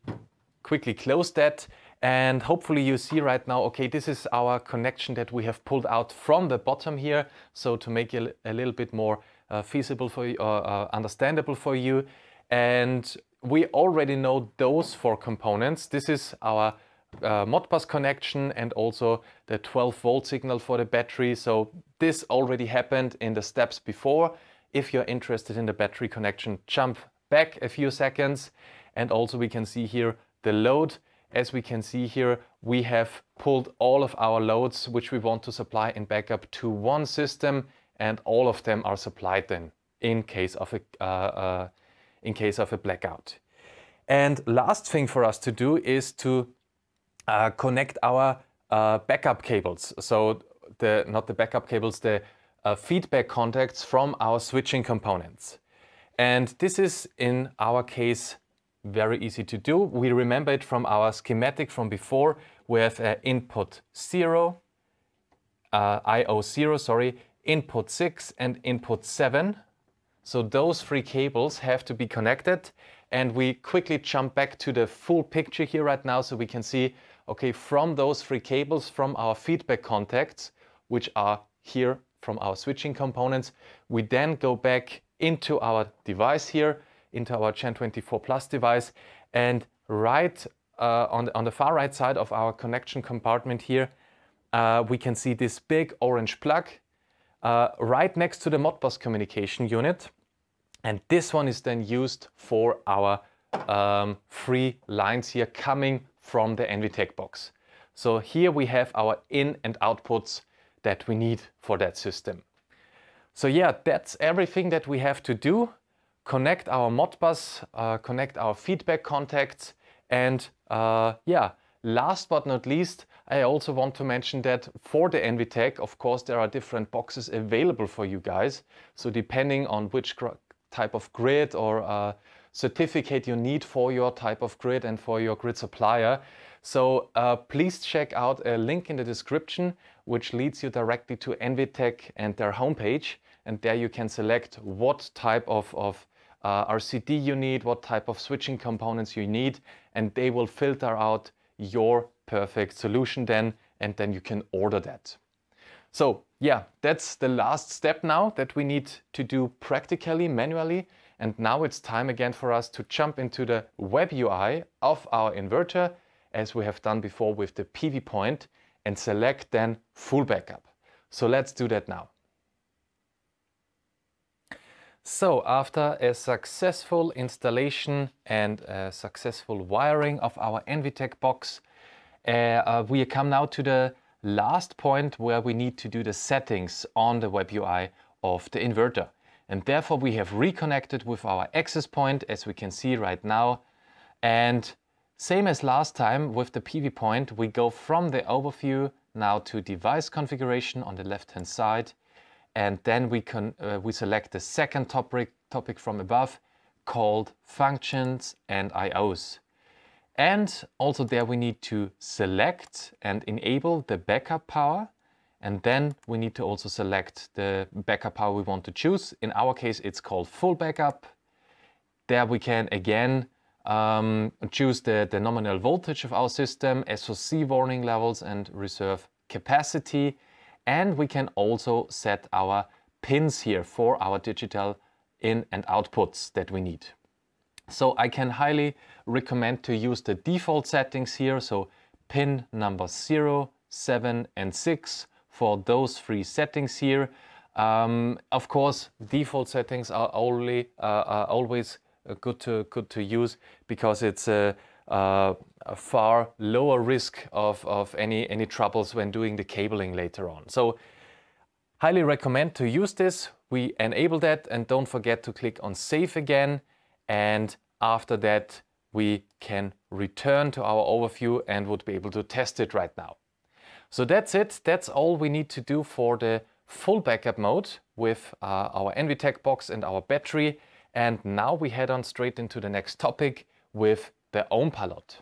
quickly close that. And hopefully you see right now, okay, this is our connection that we have pulled out from the bottom here. So to make it a little bit more feasible for you, understandable for you. And we already know those 4 components. This is our Modbus connection and also the 12-volt signal for the battery. So this already happened in the steps before. If you're interested in the battery connection, jump back a few seconds. And also we can see here the load. As we can see here, we have pulled all of our loads which we want to supply in backup to one system, and all of them are supplied then in case of a blackout. And last thing for us to do is to connect our backup cables. So not the backup cables, the feedback contacts from our switching components. And this is in our case very easy to do. We remember it from our schematic from before. We have input 0, IO 0, sorry, input 6 and input 7. So those 3 cables have to be connected, and we quickly jump back to the full picture here right now so we can see, okay, from those 3 cables from our feedback contacts, which are here from our switching components, we then go back into our device here, into our Gen24 Plus device, and right on the far right side of our connection compartment here, we can see this big orange plug right next to the Modbus communication unit. And this one is then used for our 3 lines here coming from the NVTech box. So here we have our in and outputs that we need for that system. So yeah, that's everything that we have to do. Connect our Modbus, connect our feedback contacts, and yeah, last but not least, I also want to mention that for the NVTech, of course, there are different boxes available for you guys. So depending on which type of grid or certificate you need for your type of grid and for your grid supplier. So please check out a link in the description, which leads you directly to NVTech and their homepage. And there you can select what type of RCD you need, what type of switching components you need, and they will filter out your perfect solution then, and then you can order that. So yeah, that's the last step now that we need to do practically, manually. And now it's time again for us to jump into the web UI of our inverter, as we have done before with the PV point, and select then full backup. So let's do that now. So after a successful installation and a successful wiring of our NVTech box, we come now to the last point where we need to do the settings on the web UI of the inverter. And therefore we have reconnected with our access point, as we can see right now. And same as last time with the PV point, we go from the overview now to device configuration on the left-hand side. And then we select the second topic from above, called functions and IOs. And also there we need to select and enable the backup power. And then we need to also select the backup power we want to choose. In our case, it's called full backup. There we can again choose the nominal voltage of our system, SOC warning levels and reserve capacity. And we can also set our pins here for our digital in and outputs that we need. So I can highly recommend to use the default settings here. So pin number 0, 7 and 6 for those 3 settings here. Of course, default settings are always good to use, because it's a far lower risk of any troubles when doing the cabling later on. So highly recommend to use this. We enable that, and don't forget to click on save again. And after that, we can return to our overview and would be able to test it right now. So that's it. That's all we need to do for the full backup mode with our NVTech box and our battery. And now we head on straight into the next topic with the Ohmpilot.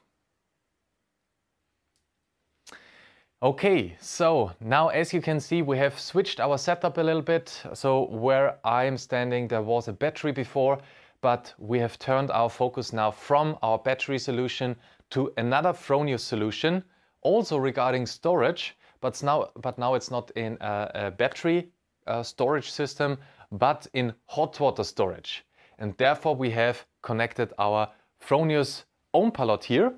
Okay, so now as you can see, we have switched our setup a little bit. So where I'm standing, there was a battery before, but we have turned our focus now from our battery solution to another Fronius solution, also regarding storage, but now it's not in a battery storage system, but in hot water storage. And therefore we have connected our Fronius Ohmpilot here.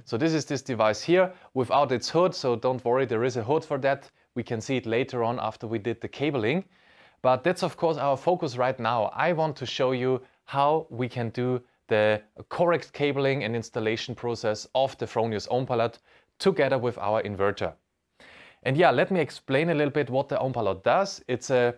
So this is this device here without its hood, so don't worry, there is a hood for that. We can see it later on after we did the cabling. But that's of course our focus right now. I want to show you how we can do the correct cabling and installation process of the Fronius Ohmpilot together with our inverter. And yeah, let me explain a little bit what the Ohmpilot does. It's a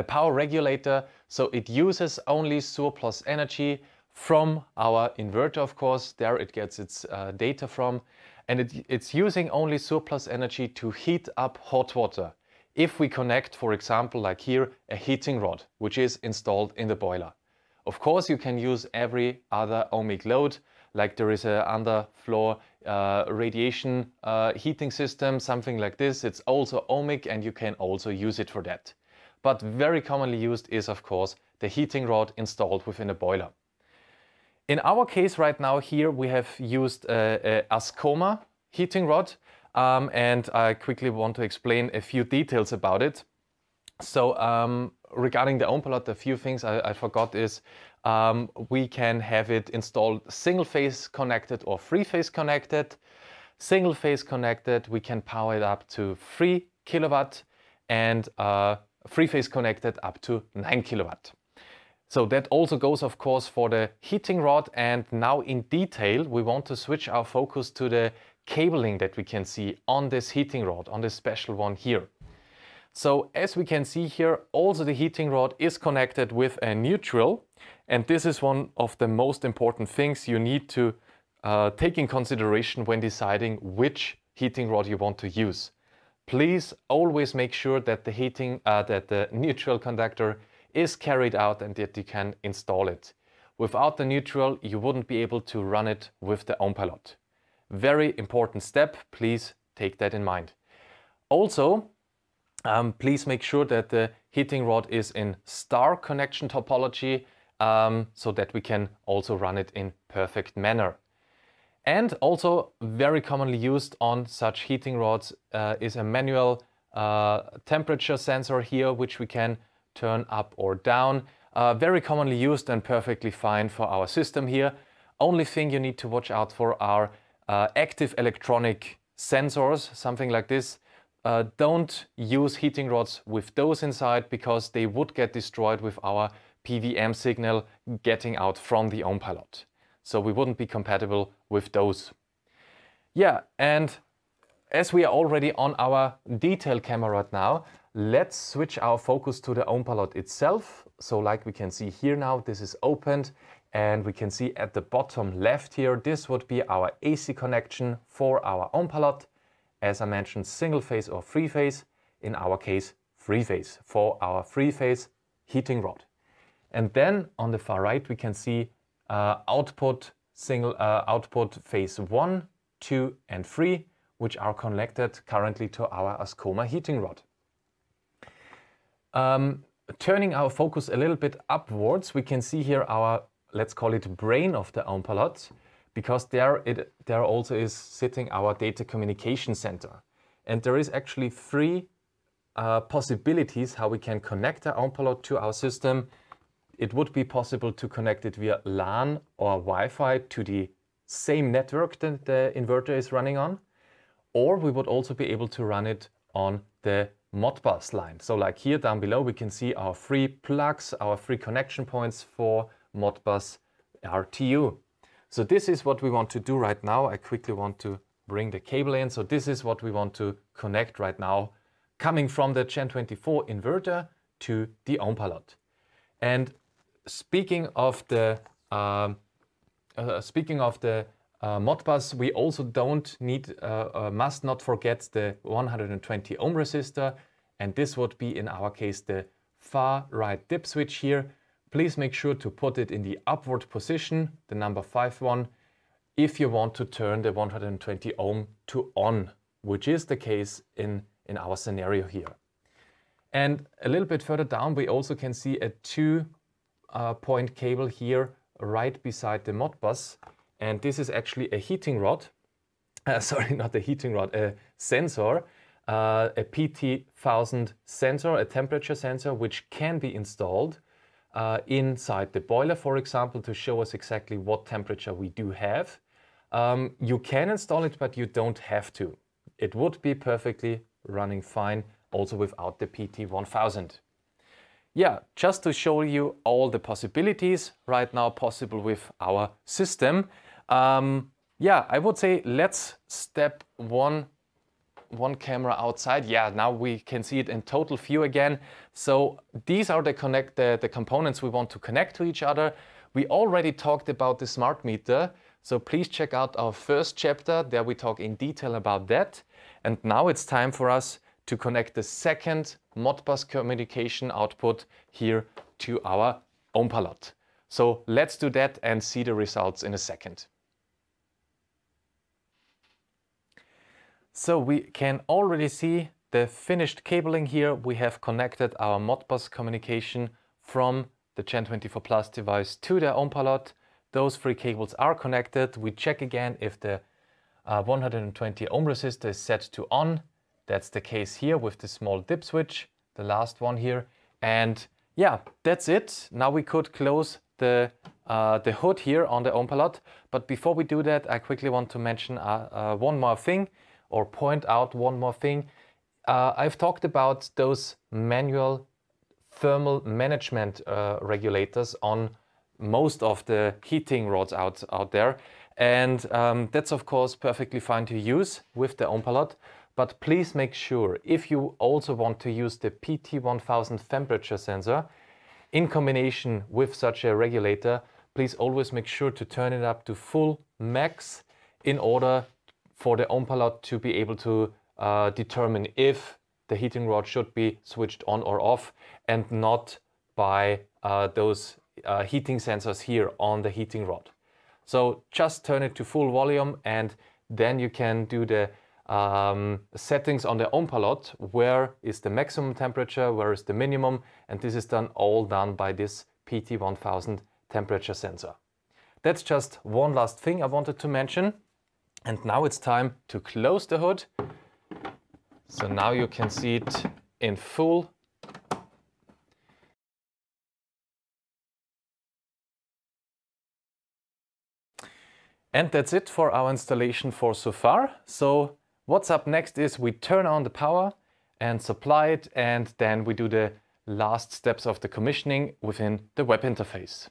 power regulator, so it uses only surplus energy from our inverter, of course. There it gets its data from, and it's using only surplus energy to heat up hot water. If we connect, for example, like here, a heating rod, which is installed in the boiler. Of course, you can use every other ohmic load, like there is a underfloor radiation heating system, something like this. It's also ohmic and you can also use it for that. But very commonly used is, of course, the heating rod installed within a boiler. In our case right now here, we have used a Ascoma heating rod, and I quickly want to explain a few details about it. So regarding the Ohmpilot, a few things I forgot is we can have it installed single phase connected or three phase connected. Single phase connected, we can power it up to 3 kilowatt, and three phase connected up to 9 kilowatt. So that also goes, of course, for the heating rod. And now in detail, we want to switch our focus to the cabling that we can see on this heating rod, on this special one here. So as we can see here, also the heating rod is connected with a neutral. And this is one of the most important things you need to take in consideration when deciding which heating rod you want to use. Please always make sure that the neutral conductor is carried out and that you can install it. Without the neutral, you wouldn't be able to run it with the Ohmpilot. Very important step, please take that in mind. Also, please make sure that the heating rod is in star connection topology, so that we can also run it in perfect manner. And also very commonly used on such heating rods is a manual temperature sensor here, which we can turn up or down. Very commonly used and perfectly fine for our system here. Only thing you need to watch out for are active electronic sensors, something like this. Don't use heating rods with those inside, because they would get destroyed with our PWM signal getting out from the Ohmpilot. So we wouldn't be compatible with those. Yeah, and as we are already on our detail camera right now, let's switch our focus to the Ohmpilot itself. So like we can see here now, this is opened, and we can see at the bottom left here, this would be our AC connection for our Ohmpilot. As I mentioned, single phase or three phase, in our case, three phase for our three phase heating rod. And then on the far right, we can see output phase 1, 2 and 3, which are connected currently to our Ascoma heating rod. Turning our focus a little bit upwards, we can see here our, let's call it, brain of the Ohmpilot, because there also is sitting our data communication center. And there is actually three possibilities how we can connect the Ohmpilot to our system. It would be possible to connect it via LAN or Wi-Fi to the same network that the inverter is running on. Or we would also be able to run it on the Modbus line. So like here down below, we can see our three plugs, our three connection points for Modbus RTU. So this is what we want to do right now. I quickly want to bring the cable in. So this is what we want to connect right now, coming from the Gen24 inverter to the Ohmpilot. And speaking of the Modbus, we also must not forget the 120 ohm resistor, and this would be in our case the far right dip switch here. Please make sure to put it in the upward position, the number 5 one, if you want to turn the 120 ohm to on, which is the case in our scenario here. And a little bit further down, we also can see a 2 point cable here right beside the Modbus, and this is actually a heating rod. Sorry, not a heating rod, a sensor, a PT1000 sensor, a temperature sensor, which can be installed inside the boiler, for example, to show us exactly what temperature we do have. You can install it, but you don't have to. It would be perfectly running fine also without the PT1000. Yeah, just to show you all the possibilities right now possible with our system. Yeah, I would say let's step one camera outside. Yeah, now we can see it in total view again. So these are the components we want to connect to each other. We already talked about the smart meter, so please check out our first chapter. There we talk in detail about that. And now it's time for us to connect the second Modbus communication output here to our Ohmpilot. So let's do that and see the results in a second. So we can already see the finished cabling here. We have connected our Modbus communication from the Gen24 Plus device to the Ohmpilot. Those three cables are connected. We check again if the 120 ohm resistor is set to on. That's the case here with the small dip switch, the last one here. And yeah, that's it. Now we could close the hood here on the Ohmpilot. But before we do that, I quickly want to mention one more thing, or point out one more thing. I've talked about those manual thermal management regulators on most of the heating rods out there. And that's of course perfectly fine to use with the Ohmpilot. But please make sure, if you also want to use the PT1000 temperature sensor in combination with such a regulator, please always make sure to turn it up to full max in order for the Ohmpilot to be able to determine if the heating rod should be switched on or off, and not by those heating sensors here on the heating rod. So just turn it to full volume, and then you can do the settings on the Ohmpilot. Where is the maximum temperature, where is the minimum, and this is all done by this PT1000 temperature sensor. That's just one last thing I wanted to mention. And now it's time to close the hood. So now you can see it in full. And that's it for our installation for so far. So what's up next is we turn on the power and supply it, and then we do the last steps of the commissioning within the web interface.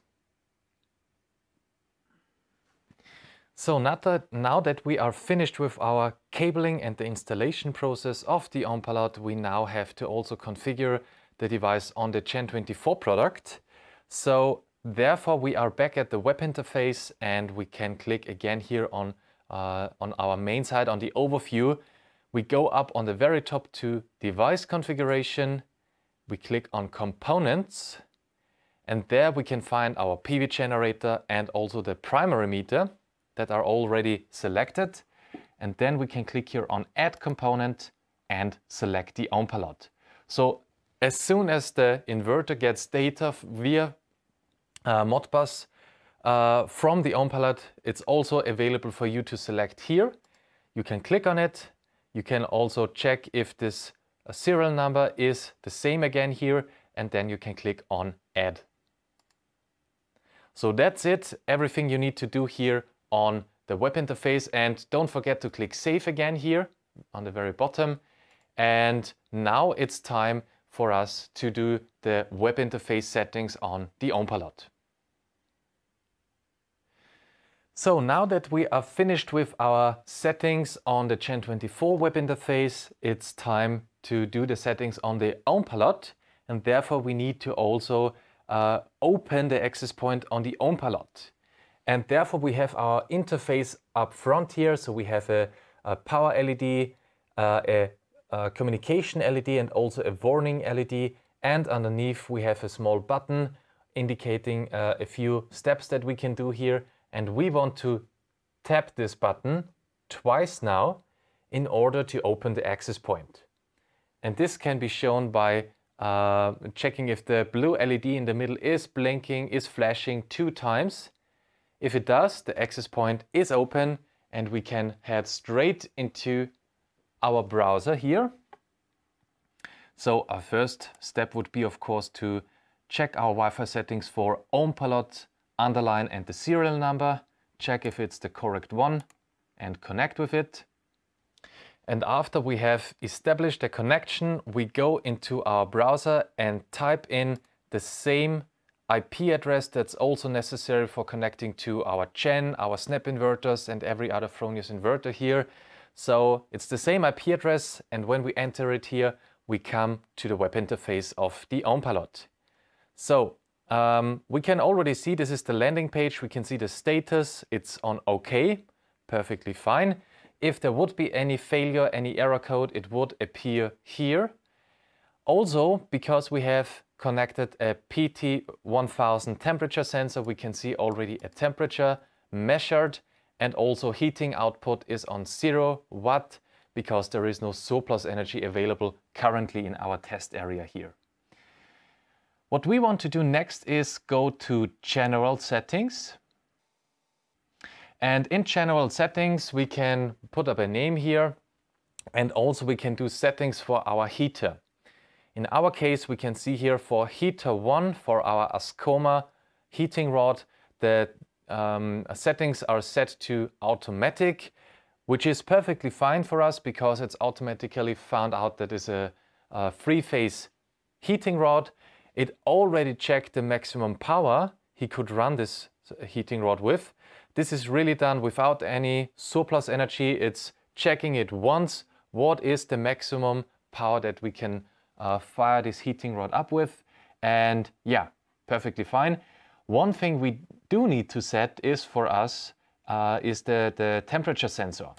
So now that we are finished with our cabling and the installation process of the Ohmpilot, we now have to also configure the device on the Gen24 product. So therefore we are back at the web interface, and we can click again here on our main side on the overview. We go up on the very top to device configuration. We click on components, and there we can find our PV generator and also the primary meter that are already selected. And then we can click here on add component and select the Ohmpilot. So as soon as the inverter gets data via Modbus from the Ohmpilot, it's also available for you to select here. You can click on it. You can also check if this serial number is the same again here, and then you can click on add. So that's it, everything you need to do here on the web interface. And don't forget to click save again here on the very bottom. And now it's time for us to do the web interface settings on the Ohmpilot. So now that we are finished with our settings on the Gen24 web interface, it's time to do the settings on the Ohmpilot, and therefore we need to also open the access point on the Ohmpilot. And therefore we have our interface up front here. So we have a power LED, a communication LED, and also a warning LED. And underneath we have a small button indicating a few steps that we can do here. And we want to tap this button twice now in order to open the access point. And this can be shown by checking if the blue LED in the middle is blinking, is flashing 2 times. If it does, the access point is open and we can head straight into our browser here. So our first step would be, of course, to check our Wi-Fi settings for Ohmpilot, underline and the serial number, check if it's the correct one and connect with it. And after we have established a connection, we go into our browser and type in the same IP address that's also necessary for connecting to our Gen, our Snap inverters and every other Fronius inverter here. So it's the same IP address, and when we enter it here, we come to the web interface of the Ohmpilot. So we can already see this is the landing page. We can see the status. It's on OK, perfectly fine. If there would be any failure, any error code, it would appear here. Also, because we have connected a PT1000 temperature sensor, we can see already a temperature measured, and also heating output is on 0 watt because there is no surplus energy available currently in our test area here. What we want to do next is go to General Settings. And in General Settings, we can put up a name here, and also we can do settings for our heater. In our case, we can see here for heater 1, for our Ascoma heating rod, the settings are set to automatic, which is perfectly fine for us because it's automatically found out that it's a 3-phase heating rod. It already checked the maximum power he could run this heating rod with. This is really done without any surplus energy. It's checking it once. What is the maximum power that we can fire this heating rod up with? And yeah, perfectly fine. One thing we do need to set is for us is the temperature sensor,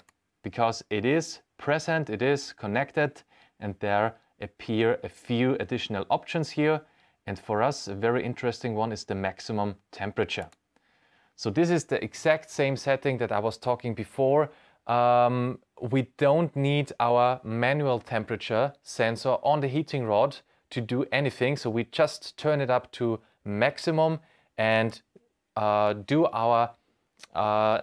because it is present, it is connected, and there appear a few additional options here. And for us, a very interesting one is the maximum temperature. So this is the exact same setting that I was talking before. We don't need our manual temperature sensor on the heating rod to do anything. So we just turn it up to maximum and do our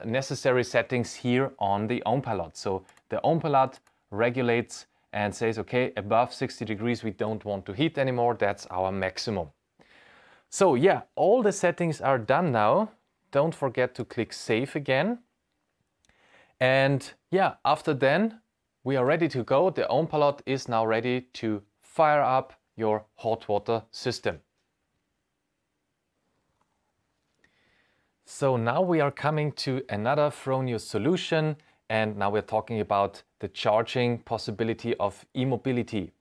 necessary settings here on the Ohmpilot. So the Ohmpilot regulates and says, okay, above 60 degrees, we don't want to heat anymore. That's our maximum. So yeah, all the settings are done now. Don't forget to click Save again. And yeah, after then, we are ready to go. The Ohmpilot is now ready to fire up your hot water system. So now we are coming to another Fronius solution, and now we're talking about the charging possibility of e-mobility.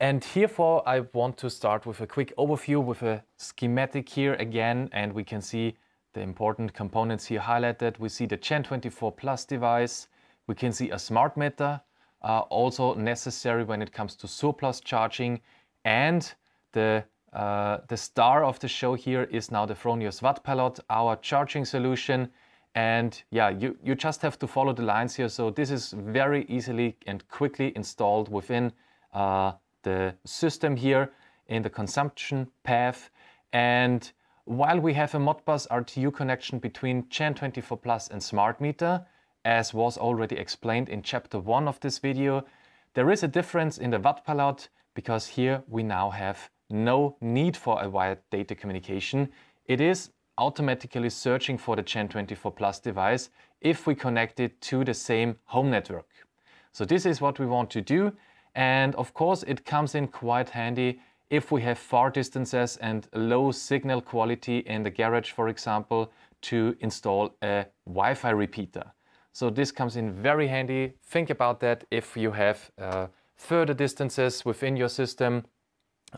And herefore I want to start with a quick overview with a schematic here again, and we can see the important components here highlighted. We see the GEN24 Plus device, we can see a smart meter, also necessary when it comes to surplus charging, and the star of the show here is now the Fronius Wattpilot, our charging solution. And yeah, you just have to follow the lines here. So this is very easily and quickly installed within the system here in the consumption path. And while we have a Modbus RTU connection between GEN24 Plus and smart meter, as was already explained in chapter 1 of this video, there is a difference in the Wattpilot because here we now have no need for a wired data communication. It is automatically searching for the GEN24 Plus device if we connect it to the same home network. So this is what we want to do. And of course, it comes in quite handy if we have far distances and low signal quality in the garage, for example, to install a Wi-Fi repeater. So this comes in very handy. Think about that if you have further distances within your system,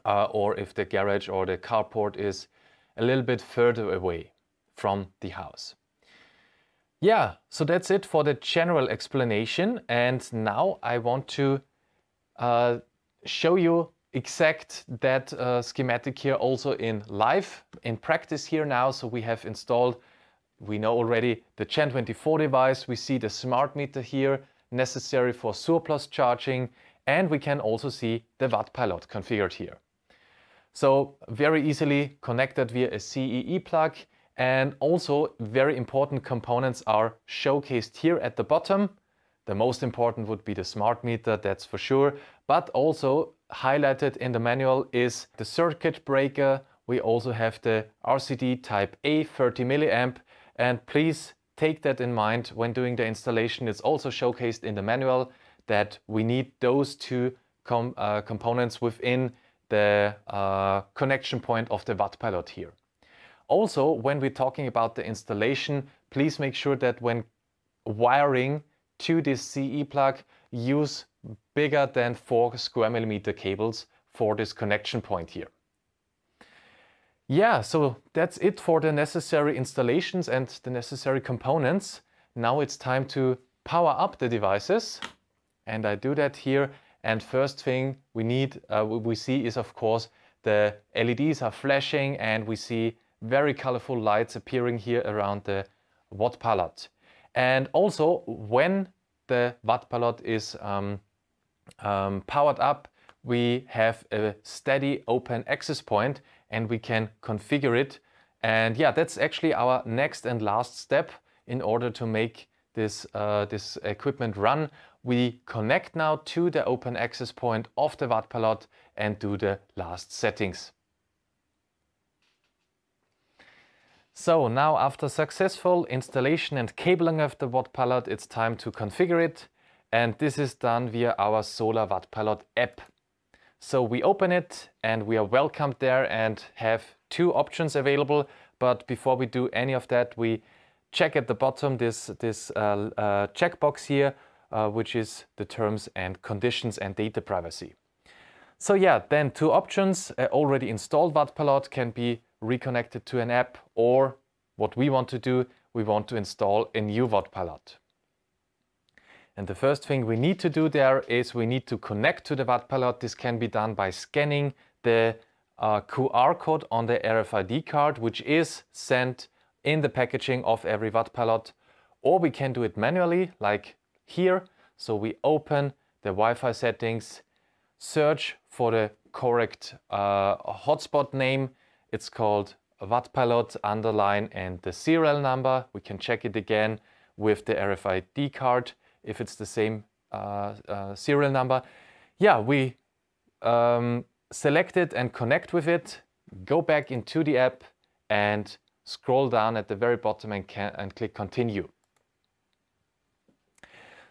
or if the garage or the carport is a little bit further away from the house. Yeah, so that's it for the general explanation. And now I want to show you exact that schematic here also in live, in practice here now. So we have installed, we know already the GEN24 device. We see the smart meter here necessary for surplus charging. And we can also see the Wattpilot configured here. So very easily connected via a CEE plug, and also very important components are showcased here at the bottom. The most important would be the smart meter, that's for sure, but also highlighted in the manual is the circuit breaker. We also have the RCD type A 30 milliamp, and please take that in mind when doing the installation. It's also showcased in the manual that we need those two components within the connection point of the Wattpilot here. Also, when we're talking about the installation, please make sure that when wiring to this CE plug, use bigger than 4 square millimeter cables for this connection point here. Yeah, so that's it for the necessary installations and the necessary components. Now it's time to power up the devices, and I do that here. And first thing we see is, of course, the LEDs are flashing, and we see very colorful lights appearing here around the Wattpilot. And also, when the Wattpilot is powered up, we have a steady open access point, and we can configure it. And yeah, that's actually our next and last step in order to make this equipment run. We connect now to the open access point of the Wattpilot and do the last settings. So now, after successful installation and cabling of the Wattpilot, it's time to configure it. And this is done via our Solar.Web app. So we open it and we are welcomed there and have two options available. But before we do any of that, we check at the bottom this checkbox here, which is the terms and conditions and data privacy. So yeah, then two options. Already installed Wattpilot can be reconnected to an app, or what we want to do, we want to install a new Wattpilot. And the first thing we need to do there is we need to connect to the Wattpilot. This can be done by scanning the QR code on the RFID card, which is sent in the packaging of every Wattpilot, or we can do it manually, like here. So we open the Wi-Fi settings, search for the correct hotspot name. It's called Wattpilot underline and the serial number. We can check it again with the RFID card if it's the same serial number. Yeah, we select it and connect with it, go back into the app and scroll down at the very bottom and click continue.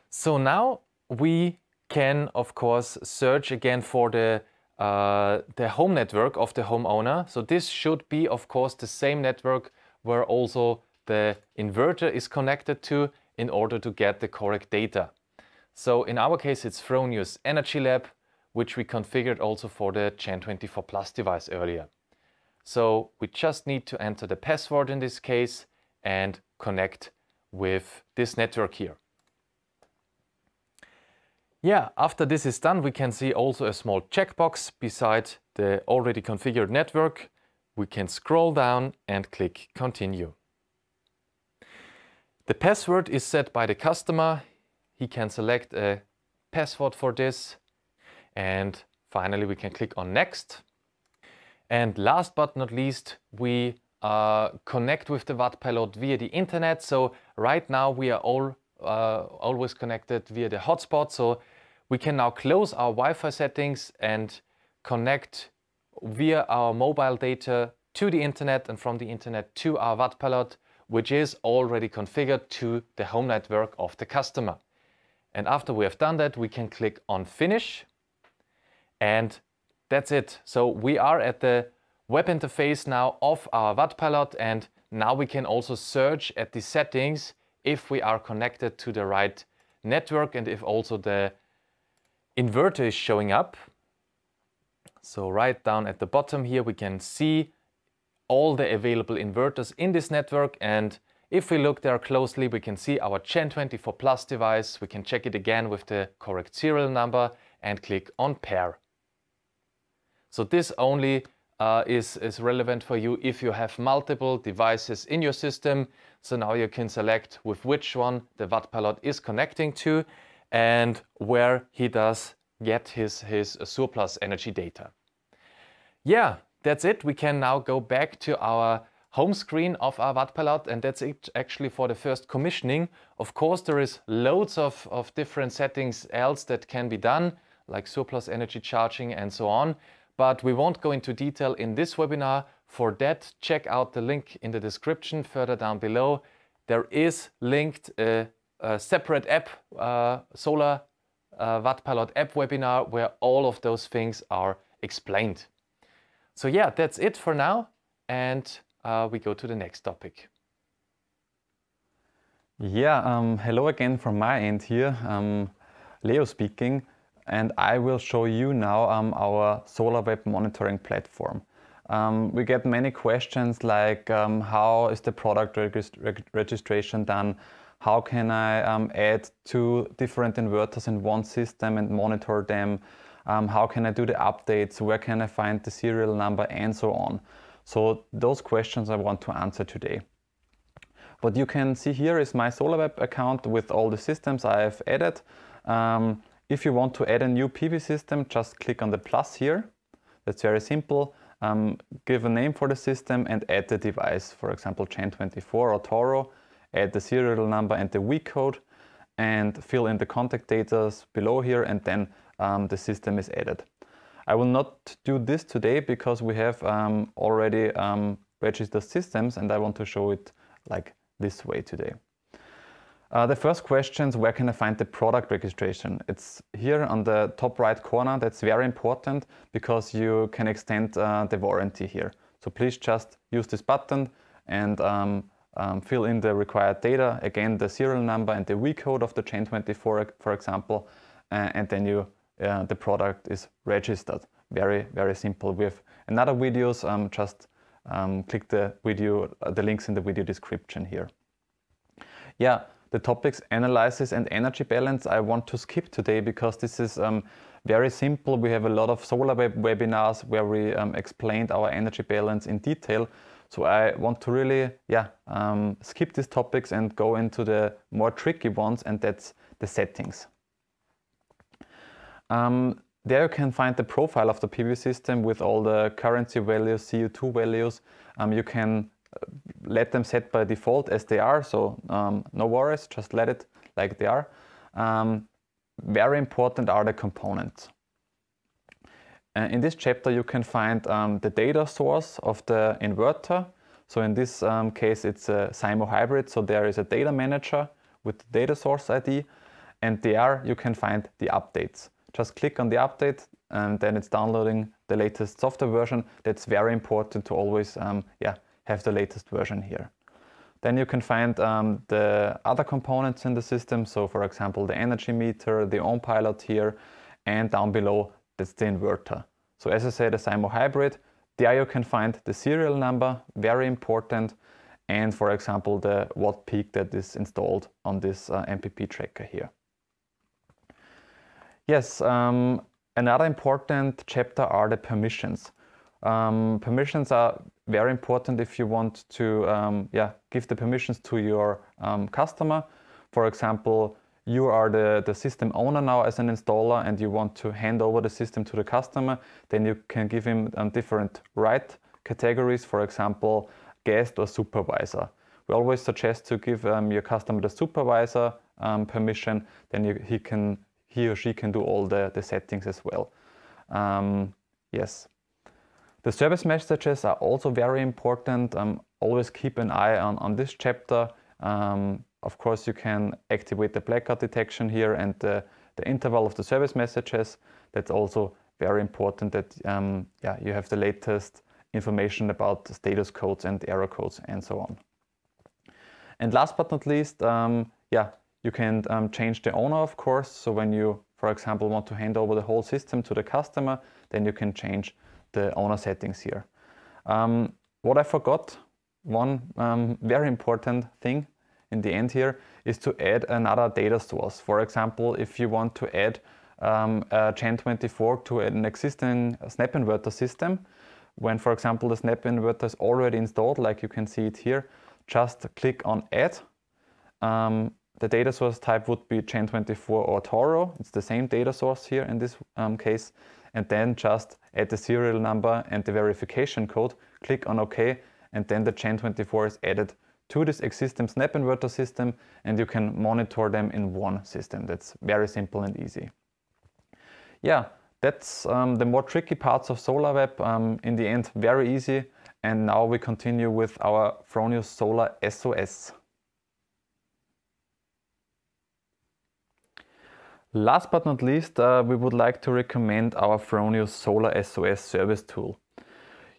So now we can, of course, search again for the home network of the homeowner. So this should be, of course, the same network where also the inverter is connected to in order to get the correct data. So in our case, it's Fronius Energy Lab, which we configured also for the GEN24 Plus device earlier. So we just need to enter the password in this case and connect with this network here. Yeah, after this is done, we can see also a small checkbox beside the already configured network. We can scroll down and click continue. The password is set by the customer. He can select a password for this. And finally, we can click on next. And last but not least, we connect with the Wattpilot via the internet. So right now we are always connected via the hotspot. So we can now close our Wi-Fi settings and connect via our mobile data to the internet and from the internet to our Wattpilot, which is already configured to the home network of the customer. And after we have done that, we can click on finish. And that's it. So we are at the web interface now of our Wattpilot, and now we can also search at the settings if we are connected to the right network and if also the inverter is showing up. So right down at the bottom here, we can see all the available inverters in this network. And if we look there closely, we can see our GEN24 Plus device. We can check it again with the correct serial number and click on pair. So this only is relevant for you if you have multiple devices in your system. So now you can select with which one the Wattpilot is connecting to and where he does get his surplus energy data. Yeah, that's it. We can now go back to our home screen of our Wattpilot, and that's it actually for the first commissioning. Of course, there is loads of different settings else that can be done, like surplus energy charging and so on, but we won't go into detail in this webinar. For that, check out the link in the description further down below. There is linked a separate app, Solar Wattpilot app webinar, where all of those things are explained. So yeah, that's it for now, and we go to the next topic. Yeah, hello again from my end here. Leo speaking, and I will show you now our Solar.web monitoring platform. We get many questions like how is the product registration done? How can I add 2 different inverters in one system and monitor them? How can I do the updates? Where can I find the serial number, and so on? So those questions I want to answer today. What you can see here is my Solar.web account with all the systems I have added. If you want to add a new PV system, just click on the plus here. That's very simple. Give a name for the system and add the device, for example Gen24 or Toro. Add the serial number and the week code and fill in the contact data below here, and then the system is added. I will not do this today because we have already registered systems, and I want to show it like this way today. The first question is, where can I find the product registration? It's here on the top right corner. That's very important because you can extend the warranty here. So please just use this button and fill in the required data, again the serial number and the week code of the Gen24, for example, and then the product is registered. Very, very simple. We have another videos, just click the links in the video description here. Yeah, the topics analysis and energy balance I want to skip today because this is very simple. We have a lot of Solar.web webinars where we explained our energy balance in detail. So I want to really skip these topics and go into the more tricky ones, and that's the settings. There you can find the profile of the PV system with all the currency values, CO2 values. You can let them set by default as they are, so no worries, just let it like they are. Very important are the components. In this chapter you can find the data source of the inverter. So in this case it's a SIMO hybrid, so there is a data manager with the data source ID, and there you can find the updates. Just click on the update and then it's downloading the latest software version. That's very important to always have the latest version here. Then you can find the other components in the system. So for example, the energy meter, the Ohmpilot here, and down below, that's the inverter. So as I said, a SIMO hybrid. There you can find the serial number, very important, and for example, the watt peak that is installed on this MPP tracker here. Yes, another important chapter are the permissions. Permissions are very important if you want to give the permissions to your customer. For example, you are the system owner now as an installer and you want to hand over the system to the customer, then you can give him different right categories, for example, guest or supervisor. We always suggest to give your customer the supervisor permission, then he or she can do all the settings as well. Yes. The service messages are also very important. Always keep an eye on this chapter. Of course, you can activate the blackout detection here and the interval of the service messages. That's also very important that you have the latest information about the status codes and error codes and so on. And last but not least, you can change the owner, of course. So when you, for example, want to hand over the whole system to the customer, then you can change the owner settings here. What I forgot, one very important thing in the end here is to add another data source. For example, if you want to add a Gen24 to an existing snap inverter system, when, for example, the snap inverter is already installed, like you can see it here, just click on Add. The data source type would be Gen24 or Toro. It's the same data source here in this case. and then just add the serial number and the verification code, click on OK, and then the Gen24 is added to this existing snap inverter system, and you can monitor them in one system. That's very simple and easy. Yeah, that's the more tricky parts of Solar.web. In the end, very easy. And now we continue with our Fronius Solar.SOS. Last but not least, we would like to recommend our Fronius Solar.SOS service tool.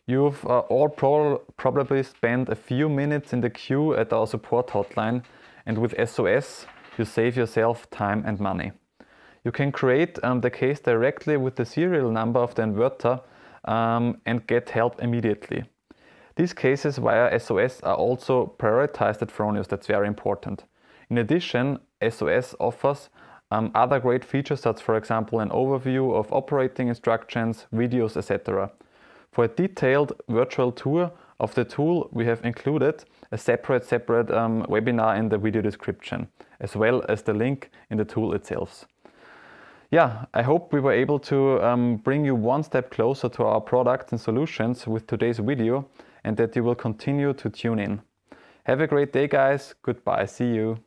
You've all probably spent a few minutes in the queue at our support hotline, and with SOS you save yourself time and money. You can create the case directly with the serial number of the inverter and get help immediately. These cases via SOS are also prioritized at Fronius. That's very important. In addition, SOS offers other great features, such for example an overview of operating instructions, videos, etc. For a detailed virtual tour of the tool, we have included a separate webinar in the video description, as well as the link in the tool itself. Yeah, I hope we were able to bring you one step closer to our products and solutions with today's video, and that you will continue to tune in. Have a great day, guys. Goodbye. See you.